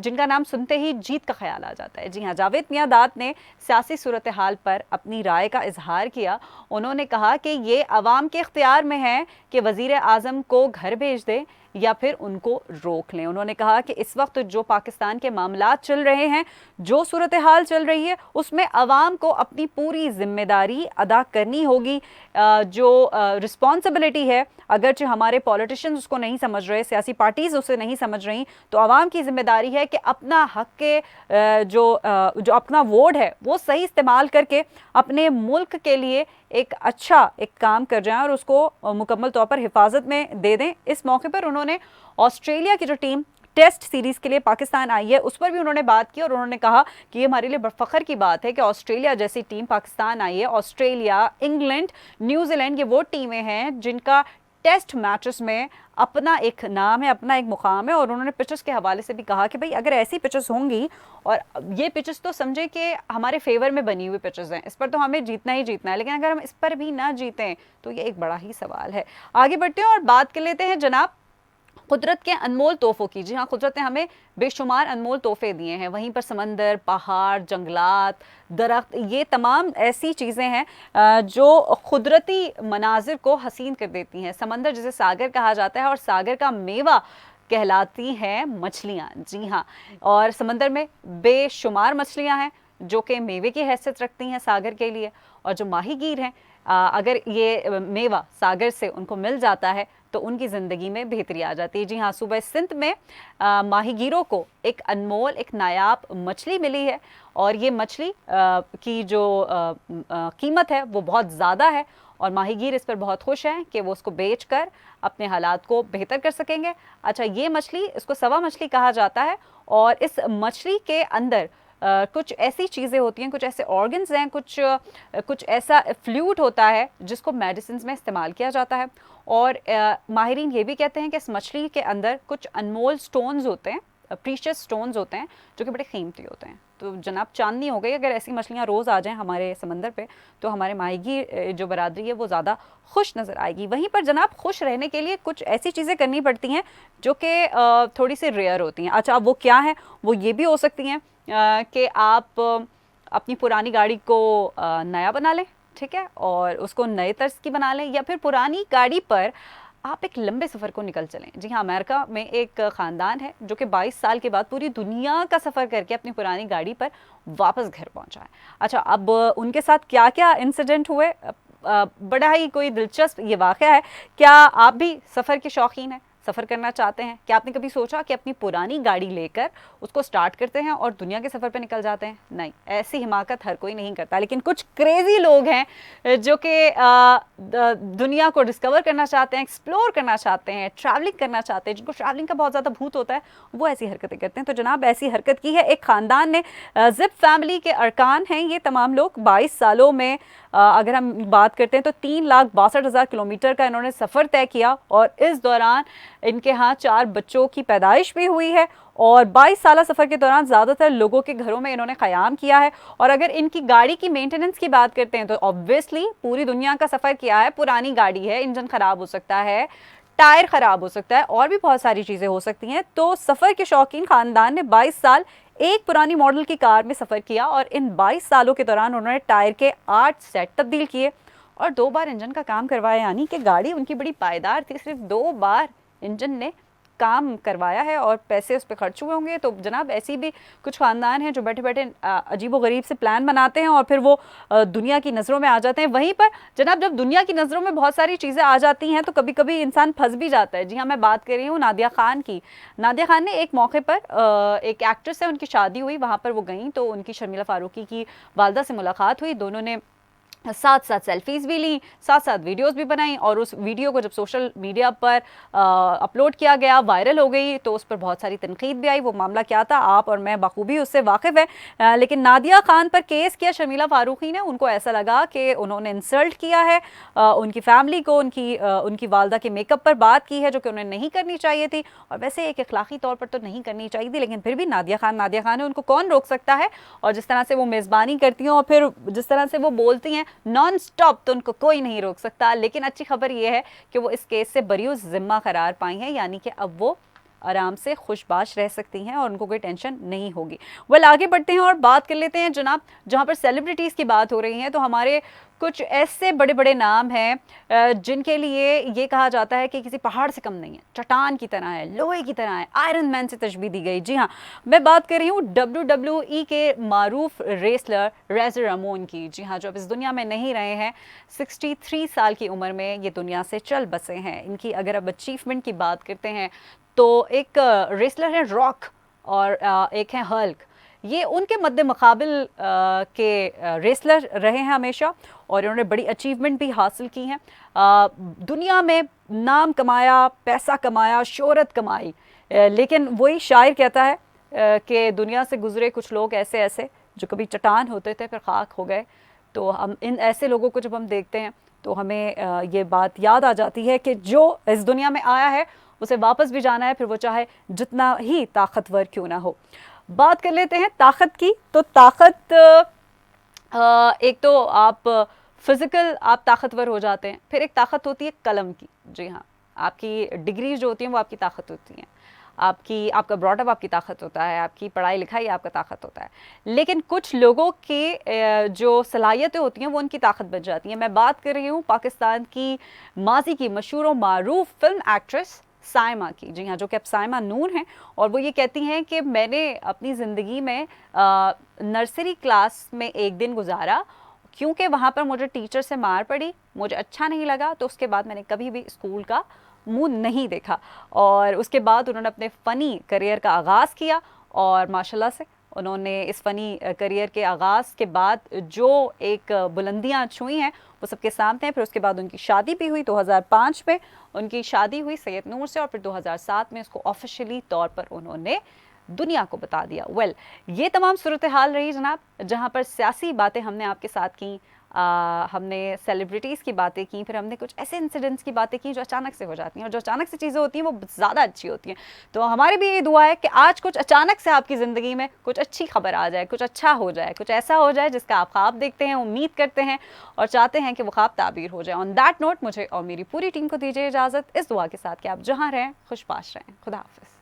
S1: जिनका नाम सुनते ही जीत का ख्याल आ जाता है। जी हाँ, जावेद मियांदाद ने सियासी सूरत हाल पर अपनी राय का इजहार किया। उन्होंने कहा कि ये अवाम के इख्तियार में है कि वज़ीर आज़म को घर भेज दे या फिर उनको रोक लें। उन्होंने कहा कि इस वक्त जो पाकिस्तान के मामलात चल रहे हैं, जो सूरत हाल चल रही है, उसमें अवाम को अपनी पूरी जिम्मेदारी अदा करनी होगी। जो रिस्पॉन्सिबिलिटी है, अगरचे हमारे पॉलिटिशियंस उसको नहीं समझ रहे, सियासी पार्टीज़ उसे नहीं समझ रही, तो अवाम की जिम्मेदारी है कि अपना हक के जो अपना वोट है वो सही इस्तेमाल करके अपने मुल्क के लिए एक अच्छा एक काम कर जाएं और उसको मुकम्मल तौर पर हिफाजत में दे दें। इस मौके पर उन्होंने ऑस्ट्रेलिया की जो टीम टेस्ट सीरीज़ के लिए पाकिस्तान आई है उस पर भी उन्होंने बात की और उन्होंने कहा कि ये हमारे लिए फ़ख्र की बात है कि ऑस्ट्रेलिया जैसी टीम पाकिस्तान आई है। ऑस्ट्रेलिया, इंग्लैंड, न्यूजीलैंड, ये वो टीमें हैं जिनका टेस्ट मैचेस में अपना एक नाम है, अपना एक मुकाम है। और उन्होंने पिचेस के हवाले से भी कहा कि भाई अगर ऐसी पिचेस होंगी, और ये पिचेस तो समझे कि हमारे फेवर में बनी हुई पिचेस हैं, इस पर तो हमें जीतना ही जीतना है, लेकिन अगर हम इस पर भी ना जीतें तो ये एक बड़ा ही सवाल है। आगे बढ़ते हैं और बात कर लेते हैं जनाब कुदरत के अनमोल तोहफों की। जी हाँ, कुदरत ने हमें बेशुमार अनमोल तोहफे दिए हैं। वहीं पर समंदर, पहाड़, जंगलात, दरख्त, ये तमाम ऐसी चीज़ें हैं जो कुदरती मनाजिर को हसीन कर देती हैं। समंदर जिसे सागर कहा जाता है और सागर का मेवा कहलाती हैं मछलियाँ। जी हाँ, और समंदर में बेशुमार मछलियाँ हैं जो कि मेवे की हैसियत रखती हैं सागर के लिए। और जो माहीगीर हैं, अगर ये मेवा सागर से उनको मिल जाता है तो उनकी ज़िंदगी में बेहतरी आ जाती है। जी हाँ, सूबे सिंध में माहीगीरों को एक अनमोल, एक नायाब मछली मिली है और ये मछली की जो कीमत है वो बहुत ज़्यादा है और माहीगीर इस पर बहुत खुश हैं कि वो उसको बेचकर अपने हालात को बेहतर कर सकेंगे। अच्छा, ये मछली, इसको सवा मछली कहा जाता है और इस मछली के अंदर कुछ ऐसी चीज़ें होती हैं, कुछ ऐसे ऑर्गन्स हैं, कुछ ऐसा फ्लूइड होता है जिसको मेडिसिन में इस्तेमाल किया जाता है। और माहिरीन ये भी कहते हैं कि इस मछली के अंदर कुछ अनमोल स्टोन्स होते हैं, प्रीशियस स्टोन्स होते हैं जो कि बड़े कीमती होते हैं। तो जनाब चांदनी हो गई, अगर ऐसी मछलियाँ रोज़ आ जाएं हमारे समंदर पे तो हमारे माहीगीर जो बरादरी है वो ज़्यादा खुश नज़र आएगी। वहीं पर जनाब खुश रहने के लिए कुछ ऐसी चीज़ें करनी पड़ती हैं जो कि थोड़ी सी रेयर होती हैं। अच्छा, अब वो क्या है? वो ये भी हो सकती हैं कि आप अपनी पुरानी गाड़ी को नया बना लें, ठीक है, और उसको नए तर्ज की बना लें, या फिर पुरानी गाड़ी पर आप एक लंबे सफ़र को निकल चलें। जी हाँ, अमेरिका में एक ख़ानदान है जो कि 22 साल के बाद पूरी दुनिया का सफ़र करके अपनी पुरानी गाड़ी पर वापस घर पहुंचा है। अच्छा, अब उनके साथ क्या क्या इंसिडेंट हुए, बड़ा ही कोई दिलचस्प ये वाक़या है। क्या आप भी सफ़र के शौकीन हैं, सफ़र करना चाहते हैं? क्या आपने कभी सोचा कि अपनी पुरानी गाड़ी लेकर उसको स्टार्ट करते हैं और दुनिया के सफ़र पे निकल जाते हैं? नहीं, ऐसी हिमाकत हर कोई नहीं करता, लेकिन कुछ क्रेज़ी लोग हैं जो कि दुनिया को डिस्कवर करना चाहते हैं, एक्सप्लोर करना चाहते हैं, ट्रैवलिंग करना चाहते हैं, जिनको ट्रैवलिंग का बहुत ज़्यादा भूत होता है, वो ऐसी हरकतें करते हैं। तो जनाब ऐसी हरकत की है एक ख़ानदान ने। ज़िप फैमिली के अरकान हैं ये तमाम लोग। 22 सालों में अगर हम बात करते हैं तो 3,62,000 किलोमीटर का इन्होंने सफ़र तय किया और इस दौरान इनके यहाँ 4 बच्चों की पैदाइश भी हुई है और 22 साल सफ़र के दौरान ज़्यादातर लोगों के घरों में इन्होंने क़याम किया है। और अगर इनकी गाड़ी की मेंटेनेंस की बात करते हैं तो ऑब्वियसली पूरी दुनिया का सफ़र किया है, पुरानी गाड़ी है, इंजन ख़राब हो सकता है, टायर ख़राब हो सकता है और भी बहुत सारी चीज़ें हो सकती हैं। तो सफ़र के शौकीन ख़ानदान ने 22 साल एक पुरानी मॉडल की कार में सफ़र किया और इन 22 सालों के दौरान उन्होंने टायर के 8 सेट तब्दील किए और 2 बार इंजन का काम करवाया। यानी कि गाड़ी उनकी बड़ी पायदार थी, सिर्फ 2 बार इंजन ने काम करवाया है और पैसे उस पर खर्च हुए होंगे। तो जनाब ऐसी भी कुछ ख़ानदान हैं जो बैठे बैठे अजीबो-गरीब से प्लान बनाते हैं और फिर वो दुनिया की नज़रों में आ जाते हैं। वहीं पर जनाब जब दुनिया की नज़रों में बहुत सारी चीज़ें आ जाती हैं तो कभी कभी इंसान फंस भी जाता है। जी हाँ, मैं बात कर रही हूँ नादिया खान की। नादिया खान ने एक मौके पर एक एक्ट्रेस है, उनकी शादी हुई, वहाँ पर वो गई तो उनकी शर्मिला फारूकी की वालदा से मुलाकात हुई। दोनों ने साथ साथ सेल्फीज़ भी ली, साथ साथ वीडियोस भी बनाई और उस वीडियो को जब सोशल मीडिया पर अपलोड किया गया, वायरल हो गई, तो उस पर बहुत सारी तनकीद भी आई। वो मामला क्या था आप और मैं बखूबी उससे वाकिफ़ है। लेकिन नादिया खान पर केस किया शर्मिला फारूकी ने। उनको ऐसा लगा कि उन्होंने इंसल्ट किया है उनकी फैमिली को, उनकी वालदा के मेकअप पर बात की है जो कि उन्हें नहीं करनी चाहिए थी और वैसे एक अखलाकी तौर पर तो नहीं करनी चाहिए थी, लेकिन फिर भी नादिया खान है, उनको कौन रोक सकता है। और जिस तरह से वो मेज़बानी करती हैं और फिर जिस तरह से वो बोलती हैं नॉन स्टॉप, तो उनको कोई नहीं रोक सकता। लेकिन अच्छी खबर यह है कि वो इस केस से बरी ज़िम्मा करार पाई हैं, यानी कि अब वो आराम से खुशबाश रह सकती हैं और उनको कोई टेंशन नहीं होगी। वेल, आगे बढ़ते हैं और बात कर लेते हैं जनाब, जहाँ पर सेलिब्रिटीज़ की बात हो रही है तो हमारे कुछ ऐसे बड़े बड़े नाम हैं जिनके लिए ये कहा जाता है कि किसी पहाड़ से कम नहीं है, चट्टान की तरह है, लोहे की तरह है, आयरन मैन से तशबीह दी गई। जी हाँ, मैं बात कर रही हूँ WWE के मारूफ रेसलर रेजर रामोन की। जी हाँ, जो अब इस दुनिया में नहीं रहे हैं, 63 साल की उम्र में ये दुनिया से चल बसे हैं। इनकी अगर अब अचीवमेंट की बात करते हैं तो एक रेसलर है रॉक और एक है हल्क। ये उनके मद्दे मुकाबिल के रेसलर रहे हैं हमेशा और इन्होंने बड़ी अचीवमेंट भी हासिल की हैं। दुनिया में नाम कमाया, पैसा कमाया, शोहरत कमाई, लेकिन वही शायर कहता है कि दुनिया से गुजरे कुछ लोग ऐसे ऐसे जो कभी चट्टान होते थे फिर खाक हो गए। तो हम इन ऐसे लोगों को जब हम देखते हैं तो हमें ये बात याद आ जाती है कि जो इस दुनिया में आया है उसे वापस भी जाना है, फिर वो चाहे जितना ही ताकतवर क्यों ना हो। बात कर लेते हैं ताकत की। तो ताकत एक तो आप फिज़िकल आप ताकतवर हो जाते हैं, फिर एक ताकत होती है कलम की। जी हाँ, आपकी डिग्री जो होती हैं वो आपकी ताकत होती हैं, आपका ब्रॉडअप आपकी ताकत होता है, आपकी पढ़ाई लिखाई आपका ताकत होता है। लेकिन कुछ लोगों की जो सलाहियतें होती हैं वो उनकी ताकत बन जाती हैं। मैं बात कर रही हूँ पाकिस्तान की माजी की मशहूर और मारूफ फिल्म एक्ट्रेस साइमा की, जी हाँ, जो कि अब साइमा नून है। और वो ये कहती हैं कि मैंने अपनी ज़िंदगी में नर्सरी क्लास में एक दिन गुजारा, क्योंकि वहाँ पर मुझे टीचर से मार पड़ी, मुझे अच्छा नहीं लगा, तो उसके बाद मैंने कभी भी स्कूल का मुंह नहीं देखा। और उसके बाद उन्होंने अपने फ़नी करियर का आगाज़ किया और माशाल्लाह से उन्होंने इस फ़नी करियर के आगाज़ के बाद जो एक बुलंदियां छुई हैं वो सबके सामने हैं। फिर उसके बाद उनकी शादी भी हुई, 2005 में उनकी शादी हुई सैयद नूर से, और फिर 2007 में उसको ऑफिशियली तौर पर उन्होंने दुनिया को बता दिया। वेल, ये तमाम सूरत हाल रही जनाब, जहाँ पर सियासी बातें हमने आपके साथ की, हमने सेलिब्रिटीज़ की बातें की, फिर हमने कुछ ऐसे इंसिडेंट्स की बातें की जो अचानक से हो जाती हैं, और जो अचानक से चीज़ें होती हैं वो ज़्यादा अच्छी होती हैं। तो हमारी भी ये दुआ है कि आज कुछ अचानक से आपकी ज़िंदगी में कुछ अच्छी खबर आ जाए, कुछ अच्छा हो जाए, कुछ ऐसा हो जाए जिसका आप ख्वाब देखते हैं, उम्मीद करते हैं और चाहते हैं कि वो ख्वाब ताबीर हो जाए। ऑन दैट नोट मुझे और मेरी पूरी टीम को दीजिए इजाज़त, इस दुआ के साथ कि आप जहाँ रहें खुशबाश रहें। खुदा हाफिज़।